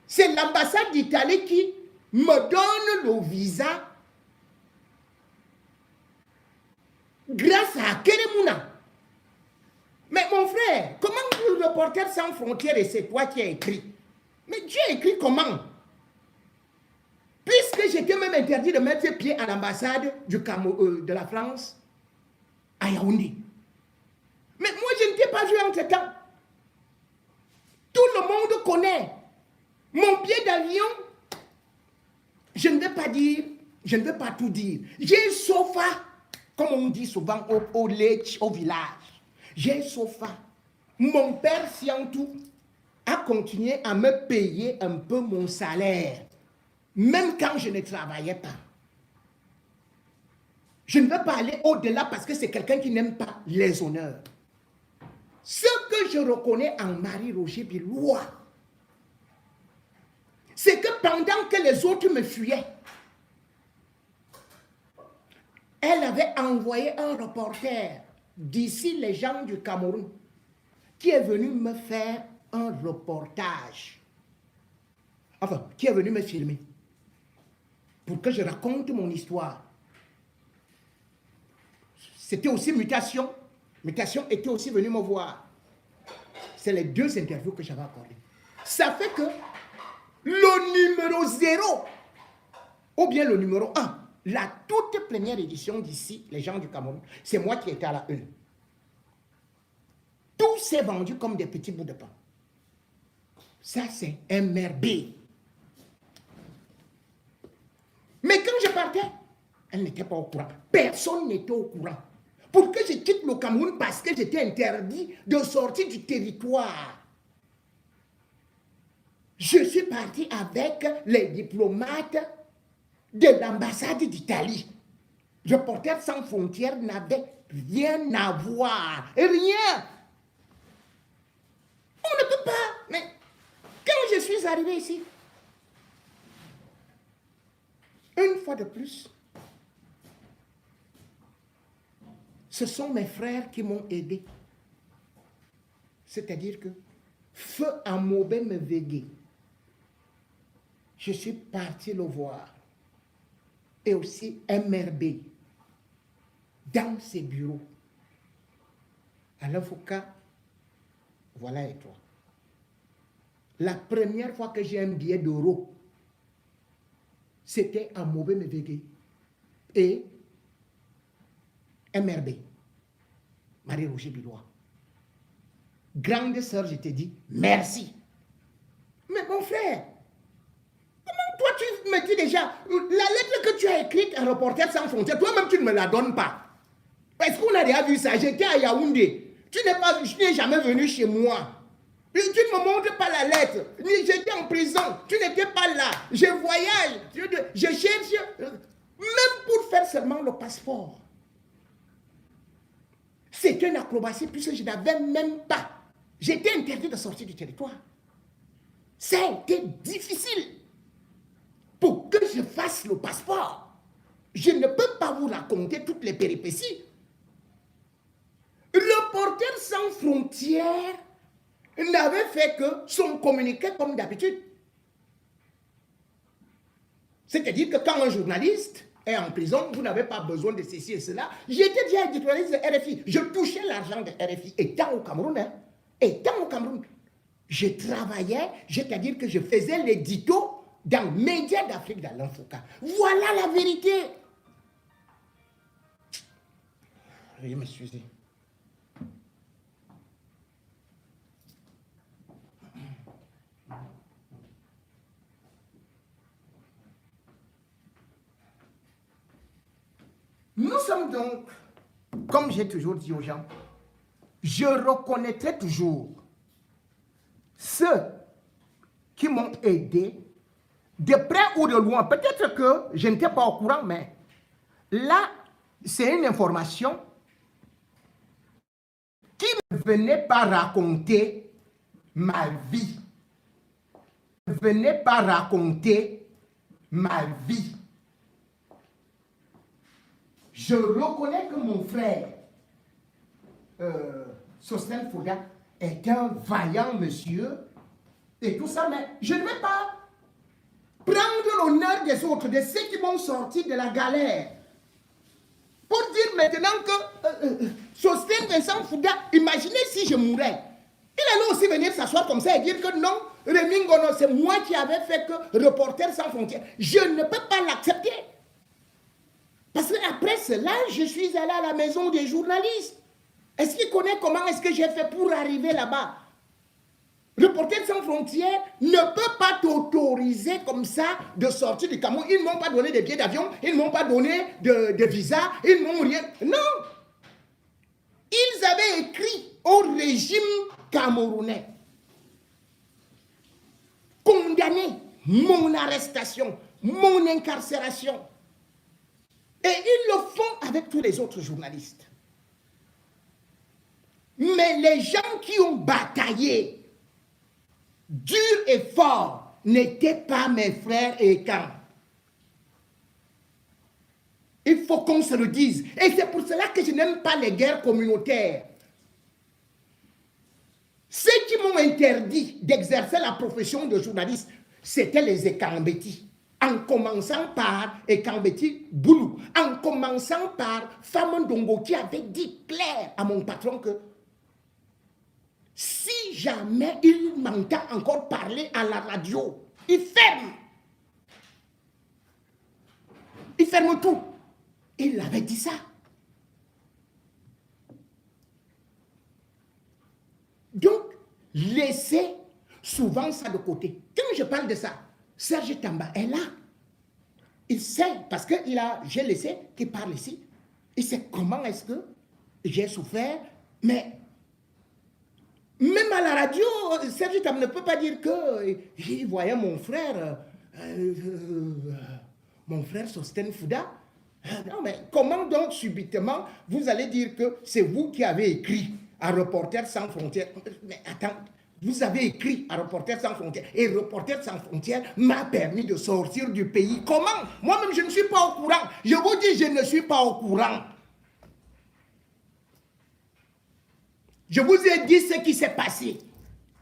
Speaker 1: C'est l'ambassade d'Italie qui me donne le visa grâce à Akeremouna. Mais mon frère, comment le Reporters sans frontières et c'est toi qui as écrit? Mais tu as écrit comment? Puisque j'étais même interdit de mettre pied à l'ambassade de la France à Yaoundé. Mais moi, je ne t'ai pas vu entre-temps. Tout le monde connaît. Mon billet d'avion, je ne vais pas dire, je ne vais pas tout dire. J'ai un sofa, comme on dit souvent au village. J'ai un sofa. Mon père Siantou a continué à me payer un peu mon salaire, même quand je ne travaillais pas. Je ne veux pas aller au-delà parce que c'est quelqu'un qui n'aime pas les honneurs. Ce que je reconnais en Marie-Roger Bilois, c'est que pendant que les autres me fuyaient, elle avait envoyé un reporter d'ici, les gens du Cameroun, qui est venu me faire un reportage. Enfin, qui est venu me filmer pour que je raconte mon histoire. C'était aussi Mutation. Mutation était aussi venu me voir. C'est les deux interviews que j'avais accordées. Ça fait que le numéro 0 ou bien le numéro 1, la toute première édition d'ici, les gens du Cameroun, c'est moi qui étais à la une. Tout s'est vendu comme des petits bouts de pain. Ça, c'est MRB. Mais quand je partais, elle n'était pas au courant. Personne n'était au courant. Pour que je quitte le Cameroun parce que j'étais interdit de sortir du territoire. Je suis parti avec les diplomates de l'ambassade d'Italie. Reporters sans frontières n'avait rien à voir. Rien. On ne peut pas. Mais quand je suis arrivé ici, une fois de plus, ce sont mes frères qui m'ont aidé. C'est-à-dire que Feu Amobé me veillait. Je suis parti le voir. Et aussi MRB. Dans ses bureaux. Alain Foucault, voilà et toi. La première fois que j'ai un billet d'euro, c'était Amobé me veillait. Et MRB, Marie-Roger Bilois. Grande sœur, je te dis merci. Mais mon frère, comment toi tu me dis déjà, la lettre que tu as écrite à Reporters sans frontières, toi-même tu ne me la donnes pas. Est-ce qu'on a déjà vu ça? J'étais à Yaoundé. Tu n'es jamais venu chez moi. Tu ne me montres pas la lettre. J'étais en prison. Tu n'étais pas là. Je voyage. Je cherche, même pour faire seulement le passeport. C'est une acrobatie puisque je n'avais même pas. J'étais interdit de sortir du territoire. Ça a été difficile pour que je fasse le passeport. Je ne peux pas vous raconter toutes les péripéties. Reporters sans frontières n'avait fait que son communiqué comme d'habitude. C'est-à-dire que quand un journaliste est en prison, vous n'avez pas besoin de ceci et cela. J'étais déjà éditorialiste de RFI. Je touchais l'argent de RFI. Étant au Cameroun, je travaillais, c'est-à-dire que je faisais l'édito dans Médias d'Afrique d'Alain Foucault. Voilà la vérité. Veuillez m'excuser. Nous sommes donc, comme j'ai toujours dit aux gens, je reconnaîtrai toujours ceux qui m'ont aidé, de près ou de loin. Peut-être que je n'étais pas au courant, mais là, c'est une information qui ne venait pas raconter ma vie. Ne venait pas raconter ma vie. Je reconnais que mon frère, Sosthène Fouda, est un vaillant monsieur et tout ça, mais je ne vais pas prendre l'honneur des autres, de ceux qui m'ont sorti de la galère, pour dire maintenant que Sosthène Vincent Fouda, imaginez si je mourais. Il allait aussi venir s'asseoir comme ça et dire que non, Rémi Ngono, c'est moi qui avais fait que Reporters sans frontières. Je ne peux pas l'accepter. Parce qu'après cela, je suis allé à la maison des journalistes. Est-ce qu'ils connaissent comment est-ce que j'ai fait pour arriver là-bas? Reporters sans frontières ne peut pas t'autoriser comme ça de sortir du Cameroun. Ils ne m'ont pas donné de billets d'avion, ils ne m'ont pas donné de visa, ils ne m'ont rien. Non! Ils avaient écrit au régime camerounais, condamné mon arrestation, mon incarcération. Et ils le font avec tous les autres journalistes. Mais les gens qui ont bataillé dur et fort n'étaient pas mes frères et camps. Il faut qu'on se le dise. Et c'est pour cela que je n'aime pas les guerres communautaires. Ceux qui m'ont interdit d'exercer la profession de journaliste, c'était les Ekambeti. En commençant par Ekambeti Boulou, en commençant par Famondongo qui avait dit clair à mon patron que si jamais il m'entend encore parler à la radio, il ferme. Il ferme tout. Il avait dit ça. Donc, laissez souvent ça de côté. Quand je parle de ça, Serge Tamba est là. Il sait, parce que j'ai laissé qu'il parle ici. Il sait comment est-ce que j'ai souffert. Mais même à la radio, Serge Tamba ne peut pas dire qu'il voyait mon frère Sosthène Fouda. Non, mais comment donc subitement vous allez dire que c'est vous qui avez écrit à Reporters sans frontières? Mais attends. Vous avez écrit à Reporters sans frontières et Reporters sans frontières m'a permis de sortir du pays. Comment? Moi-même, je ne suis pas au courant. Je vous dis, je ne suis pas au courant. Je vous ai dit ce qui s'est passé.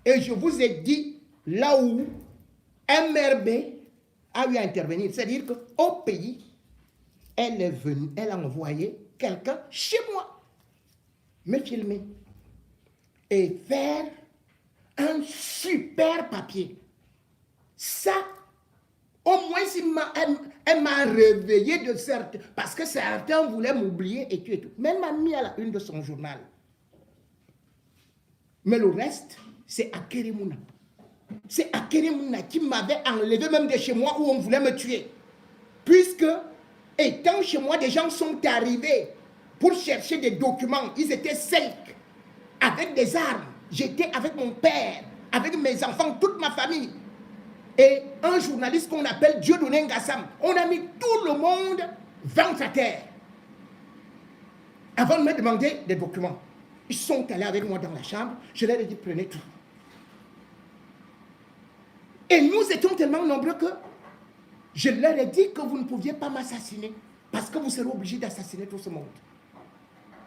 Speaker 1: Et je vous ai dit là où MRB a eu à intervenir. C'est-à-dire qu'au pays, elle est venue, elle a envoyé quelqu'un chez moi me filmer et faire un super papier. Ça, au moins, elle m'a réveillé de certains, parce que certains voulaient m'oublier et tout et tout. Mais elle m'a mis à la une de son journal. Mais le reste, c'est Akeremouna. C'est Akeremouna qui m'avait enlevé même de chez moi où on voulait me tuer. Puisque, étant chez moi, des gens sont arrivés pour chercher des documents. Ils étaient 5 avec des armes. J'étais avec mon père, avec mes enfants, toute ma famille. Et un journaliste qu'on appelle Dieudonné Ngassam. On a mis tout le monde ventre à terre avant de me demander des documents. Ils sont allés avec moi dans la chambre. Je leur ai dit, prenez tout. Et nous étions tellement nombreux que je leur ai dit que vous ne pouviez pas m'assassiner parce que vous serez obligés d'assassiner tout ce monde.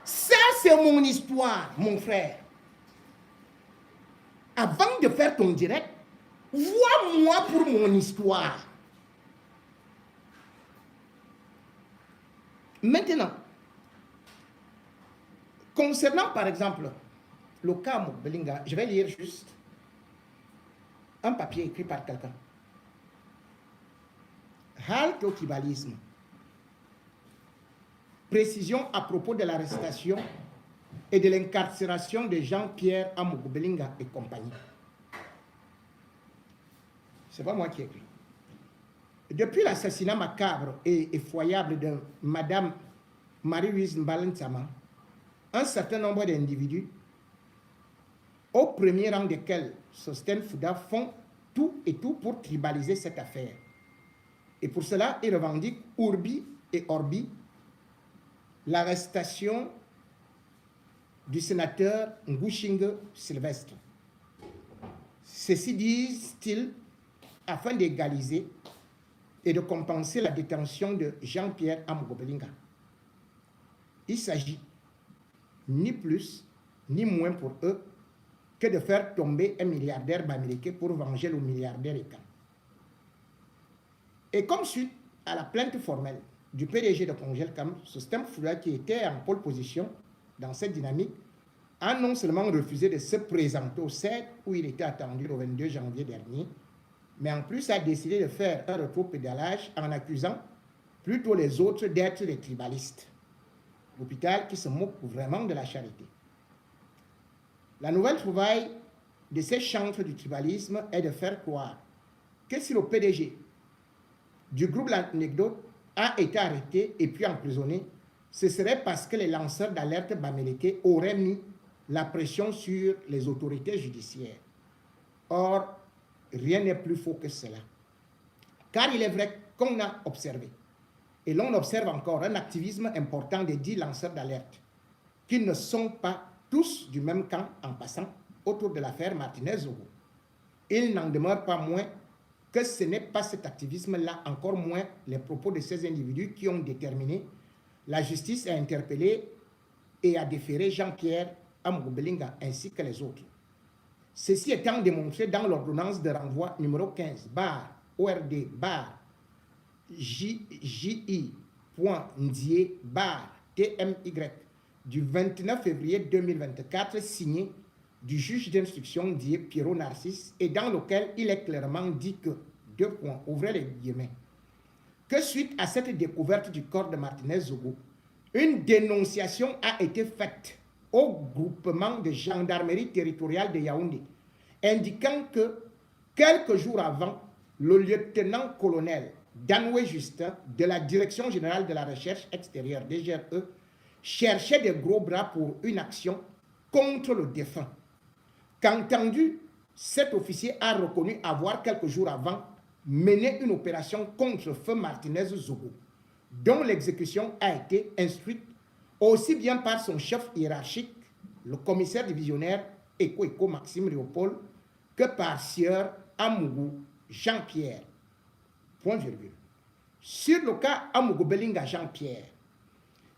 Speaker 1: Ça, c'est mon histoire, mon frère. Avant de faire ton direct, vois-moi pour mon histoire. Maintenant, concernant par exemple le cas Mugbelinga, je vais lire juste un papier écrit par quelqu'un. Halte au tribalisme. Précision à propos de l'arrestation et de l'incarcération de Jean-Pierre Amougbelinga et compagnie. C'est pas moi qui ai écrit. Depuis l'assassinat macabre et effroyable de Madame Marie-Louise Mbalensama, un certain nombre d'individus, au premier rang desquels Sostène Fouda, font tout et tout pour tribaliser cette affaire. Et pour cela, ils revendiquent Urbi et Orbi l'arrestation du sénateur Ngushinge Sylvestre. Ceci disent-ils afin d'égaliser et de compenser la détention de Jean-Pierre Amougbelinga. Il s'agit ni plus ni moins pour eux que de faire tomber un milliardaire bamileke pour venger le milliardaire Ekan. Et comme suite à la plainte formelle du PDG de Congelcam, Sostène Fouda, qui était en pole position dans cette dynamique, a non seulement refusé de se présenter au CED où il était attendu le 22 janvier dernier, mais en plus a décidé de faire un rétro-pédalage en accusant plutôt les autres d'être des tribalistes. L'hôpital qui se moque vraiment de la charité. La nouvelle trouvaille de ces chantres du tribalisme est de faire croire que si le PDG du groupe L'Anecdote a été arrêté et puis emprisonné, ce serait parce que les lanceurs d'alerte Bamileke auraient mis la pression sur les autorités judiciaires. Or, rien n'est plus faux que cela. Car il est vrai qu'on a observé, et l'on observe encore un activisme important des 10 lanceurs d'alerte, qui ne sont pas tous du même camp en passant autour de l'affaire Martinez-Zogo. Il n'en demeure pas moins que ce n'est pas cet activisme-là, encore moins les propos de ces individus qui ont déterminé la justice à interpeller et à déférer Jean-Pierre Amougbelinga ainsi que les autres. Ceci étant démontré dans l'ordonnance de renvoi numéro 15, ORD, JJ.Ndié, TMY, du 29 février 2024, signé du juge d'instruction Ndié Pierrot Narcisse, et dans lequel il est clairement dit que, ouvrez les guillemets, que suite à cette découverte du corps de Martinez-Zogo, une dénonciation a été faite au groupement de gendarmerie territoriale de Yaoundé, indiquant que quelques jours avant, le lieutenant-colonel Danoué Justin de la Direction générale de la recherche extérieure, DGRE, cherchait des gros bras pour une action contre le défunt. Qu'entendu, cet officier a reconnu avoir quelques jours avant mené une opération contre feu Martinez-Zogo, dont l'exécution a été instruite aussi bien par son chef hiérarchique, le commissaire divisionnaire Eko Maxime Léopold, que par Sieur Amougou Jean-Pierre. Point virgule. Sur le cas Amougbelinga Jean-Pierre,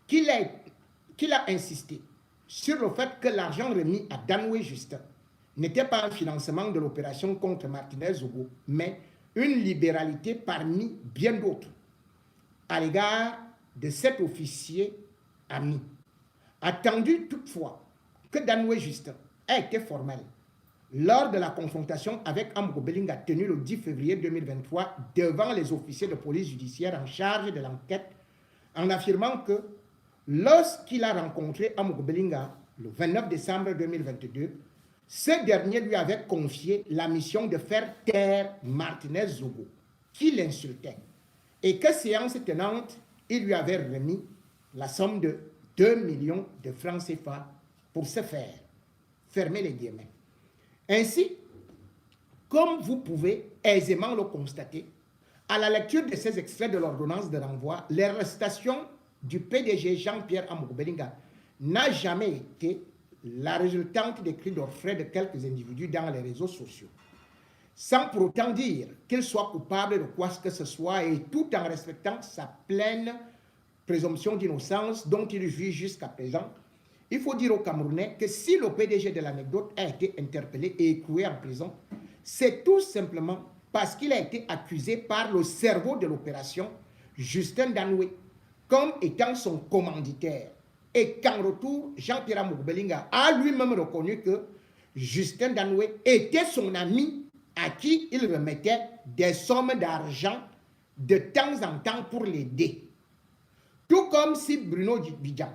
Speaker 1: qu'il a insisté sur le fait que l'argent remis à Danoué Justin n'était pas un financement de l'opération contre Martinez-Zogo, mais une libéralité parmi bien d'autres à l'égard de cet officier ami. Attendu toutefois que Danoué Justin a été formel lors de la confrontation avec Amougbelinga tenue le 10 février 2023 devant les officiers de police judiciaire en charge de l'enquête, en affirmant que lorsqu'il a rencontré Amougbelinga le 29 décembre 2022, ce dernier lui avait confié la mission de faire taire Martinez-Zogo, qui l'insultait, et que séance tenante, il lui avait remis la somme de 2 millions de francs CFA pour ce faire. Fermez les guillemets. Ainsi, comme vous pouvez aisément le constater, à la lecture de ces extraits de l'ordonnance de renvoi, l'arrestation du PDG Jean-Pierre Amougbelinga n'a jamais été la résultante des cris d'orfraie de quelques individus dans les réseaux sociaux, sans pour autant dire qu'il soit coupable de quoi que ce soit et tout en respectant sa pleine présomption d'innocence dont il jouit jusqu'à présent. Il faut dire aux Camerounais que si le PDG de l'anecdote a été interpellé et écroué en prison, c'est tout simplement parce qu'il a été accusé par le cerveau de l'opération, Justin Danoué, comme étant son commanditaire. Et qu'en retour, Jean-Pierre Amour-Belinga a lui-même reconnu que Justin Danoué était son ami à qui il remettait des sommes d'argent de temps en temps pour l'aider. Tout comme si Bruno Bidjan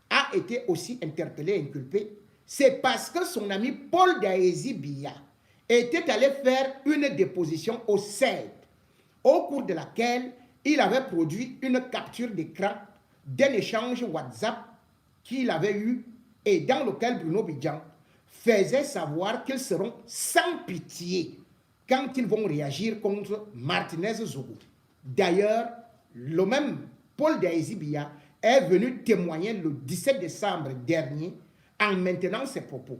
Speaker 1: a été aussi interpellé et inculpé, c'est parce que son ami Paul Daézy Biya était allé faire une déposition au CED, au cours de laquelle il avait produit une capture d'écran d'un échange WhatsApp qu'il avait eu et dans lequel Bruno Bidjan faisait savoir qu'ils seront sans pitié quand ils vont réagir contre Martinez Zogo. D'ailleurs, le même Paul Daézy Biya est venu témoigner le 17 décembre dernier en maintenant ses propos.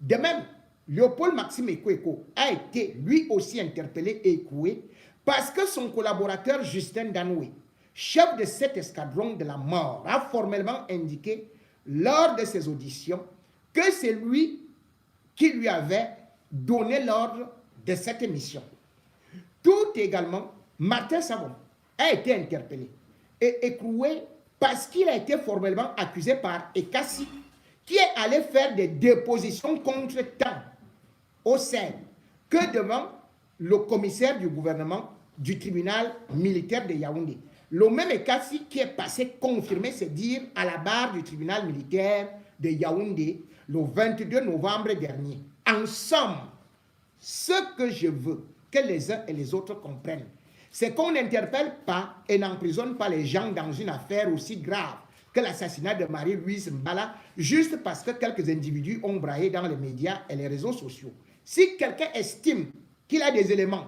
Speaker 1: De même, Léopold Maxime Eko a été lui aussi interpellé et écroué parce que son collaborateur Justin Danoué, chef de cet escadron de la mort, a formellement indiqué lors de ses auditions que c'est lui qui lui avait donné l'ordre de cette mission. Tout également, Martin Savon a été interpellé et écroué parce qu'il a été formellement accusé par Ekassi, qui est allé faire des dépositions contre temps au sein que devant le commissaire du gouvernement du tribunal militaire de Yaoundé. Le même Ekassi qui est passé confirmer ses dires à la barre du tribunal militaire de Yaoundé le 22 novembre dernier. En somme, ce que je veux que les uns et les autres comprennent, c'est qu'on n'interpelle pas et n'emprisonne pas les gens dans une affaire aussi grave que l'assassinat de Marie-Louise Mbala juste parce que quelques individus ont braillé dans les médias et les réseaux sociaux. Si quelqu'un estime qu'il a des éléments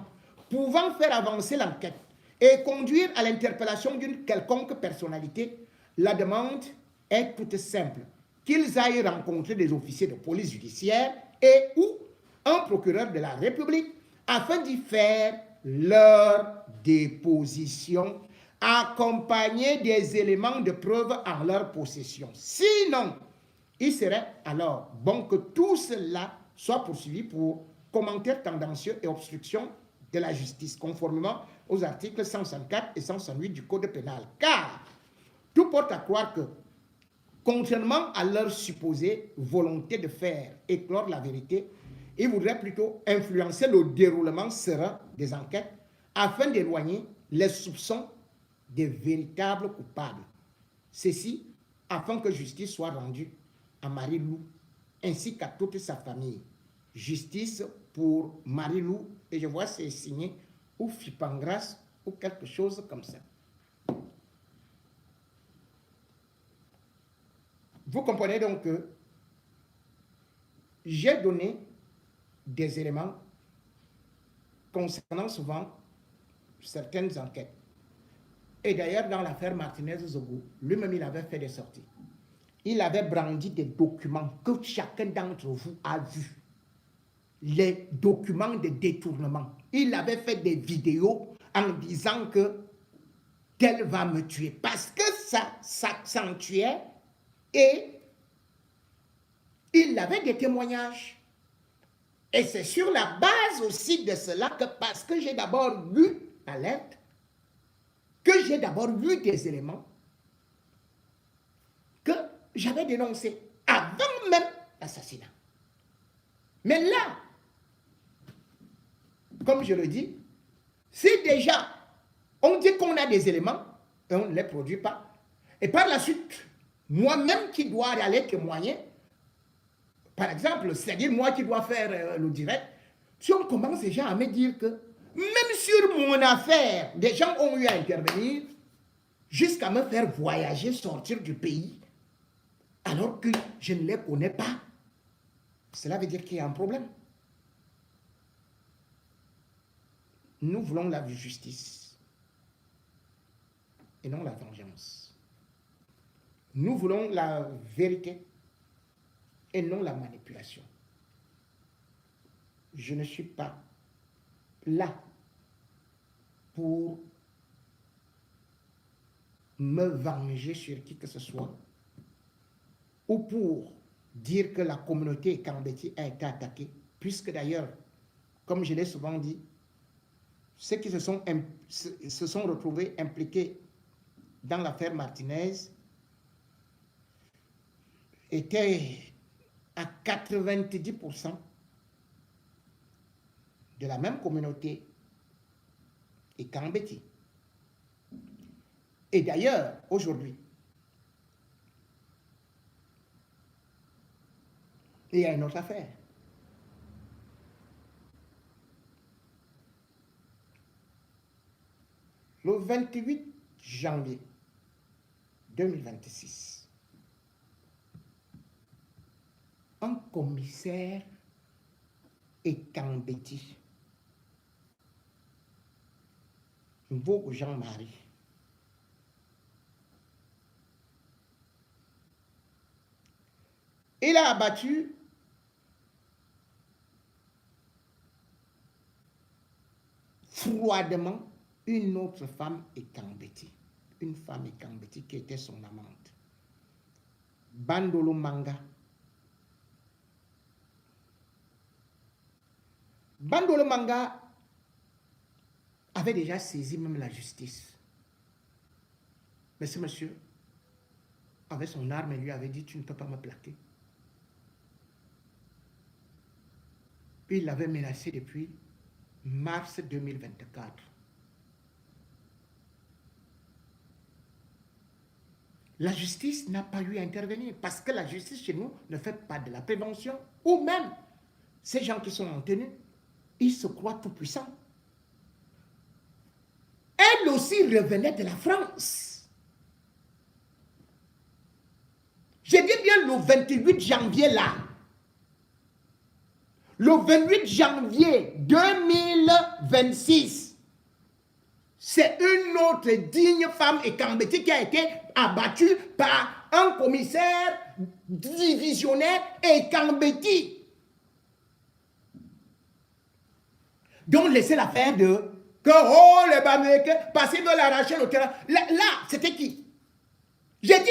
Speaker 1: pouvant faire avancer l'enquête et conduire à l'interpellation d'une quelconque personnalité, la demande est toute simple. Qu'ils aillent rencontrer des officiers de police judiciaire et ou un procureur de la République afin d'y faire leur déposition, accompagnés des éléments de preuve en leur possession. Sinon, il serait alors bon que tout cela soit poursuivi pour commentaires tendancieux et obstruction de la justice, conformément aux articles 164 et 168 du Code pénal. Car tout porte à croire que, contrairement à leur supposée volonté de faire éclore la vérité, ils voudraient plutôt influencer le déroulement serein des enquêtes afin d'éloigner les soupçons des véritables coupables. Ceci afin que justice soit rendue à Marie-Lou ainsi qu'à toute sa famille. Justice pour Marie-Lou, et je vois c'est signé ou Fipangras ou quelque chose comme ça. Vous comprenez donc que j'ai donné des éléments concernant souvent certaines enquêtes. Et d'ailleurs, dans l'affaire Martinez-Zogo, lui-même, il avait fait des sorties. Il avait brandi des documents que chacun d'entre vous a vus. Les documents de détournement. Il avait fait des vidéos en disant que tel va me tuer. Parce que ça s'accentuait et il avait des témoignages. Et c'est sur la base aussi de cela que, parce que j'ai d'abord lu la lettre, que j'ai d'abord vu des éléments que j'avais dénoncés avant même l'assassinat. Mais là, comme je le dis, si déjà on dit qu'on a des éléments et on ne les produit pas, et par la suite, moi-même qui dois aller témoigner, par exemple, c'est-à-dire moi qui dois faire le direct, si on commence déjà à me dire que même sur mon affaire, des gens ont eu à intervenir jusqu'à me faire voyager, sortir du pays, alors que je ne les connais pas, cela veut dire qu'il y a un problème. Nous voulons la justice et non la vengeance. Nous voulons la vérité et non la manipulation. Je ne suis pas là pour me venger sur qui que ce soit ou pour dire que la communauté Kambeti a été attaquée, puisque d'ailleurs, comme je l'ai souvent dit, ceux qui se sont retrouvés impliqués dans l'affaire Martinez étaient à 90% de la même communauté et Kambeti. Et d'ailleurs, aujourd'hui, il y a une autre affaire. Le 28 janvier 2026, un commissaire et Kambeti, Beau Jean-Marie, il a abattu froidement une autre femme Ekambeti, une femme Ekambeti qui était son amante, Bandolo Manga. Bandolo Manga avait déjà saisi même la justice. Mais ce monsieur, avec son arme, lui avait dit, tu ne peux pas me plaquer. Puis il l'avait menacé depuis mars 2024. La justice n'a pas eu à intervenir parce que la justice chez nous ne fait pas de la prévention. Ou même, ces gens qui sont en tenue, ils se croient tout puissants. Elle aussi revenait de la France. J'ai dit bien le 28 janvier là. Le 28 janvier 2026, c'est une autre digne femme Ekambeti qui a été abattue par un commissaire divisionnaire Ekambeti. Donc laissez l'affaire de que oh les Bamèques, parce qu'ils veulent arracher le terrain. Là c'était qui? J'ai dit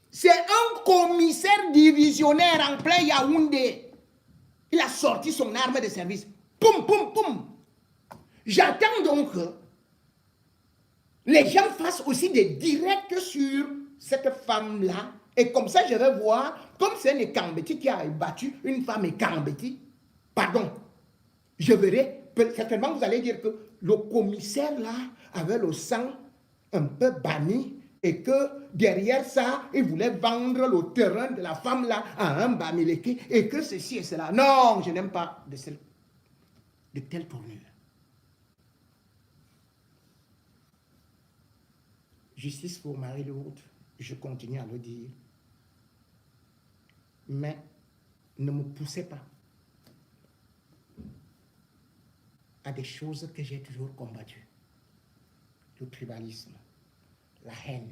Speaker 1: c'est un commissaire divisionnaire en plein Yaoundé. Il a sorti son arme de service. Poum, poum, poum. J'attends donc que les gens fassent aussi des directs sur cette femme-là. Et comme ça, je vais voir, comme c'est un Ekambeti qui a battu une femme Ekambeti, pardon, je verrai, certainement vous allez dire que le commissaire-là avait le sang un peu banni et que derrière ça, il voulait vendre le terrain de la femme-là à un Bamileke et que ceci et cela. Non, je n'aime pas de telle tournure. Justice pour Marie-Lourdes, je continue à le dire. Mais ne me poussez pas à des choses que j'ai toujours combattues. Le tribalisme, la haine,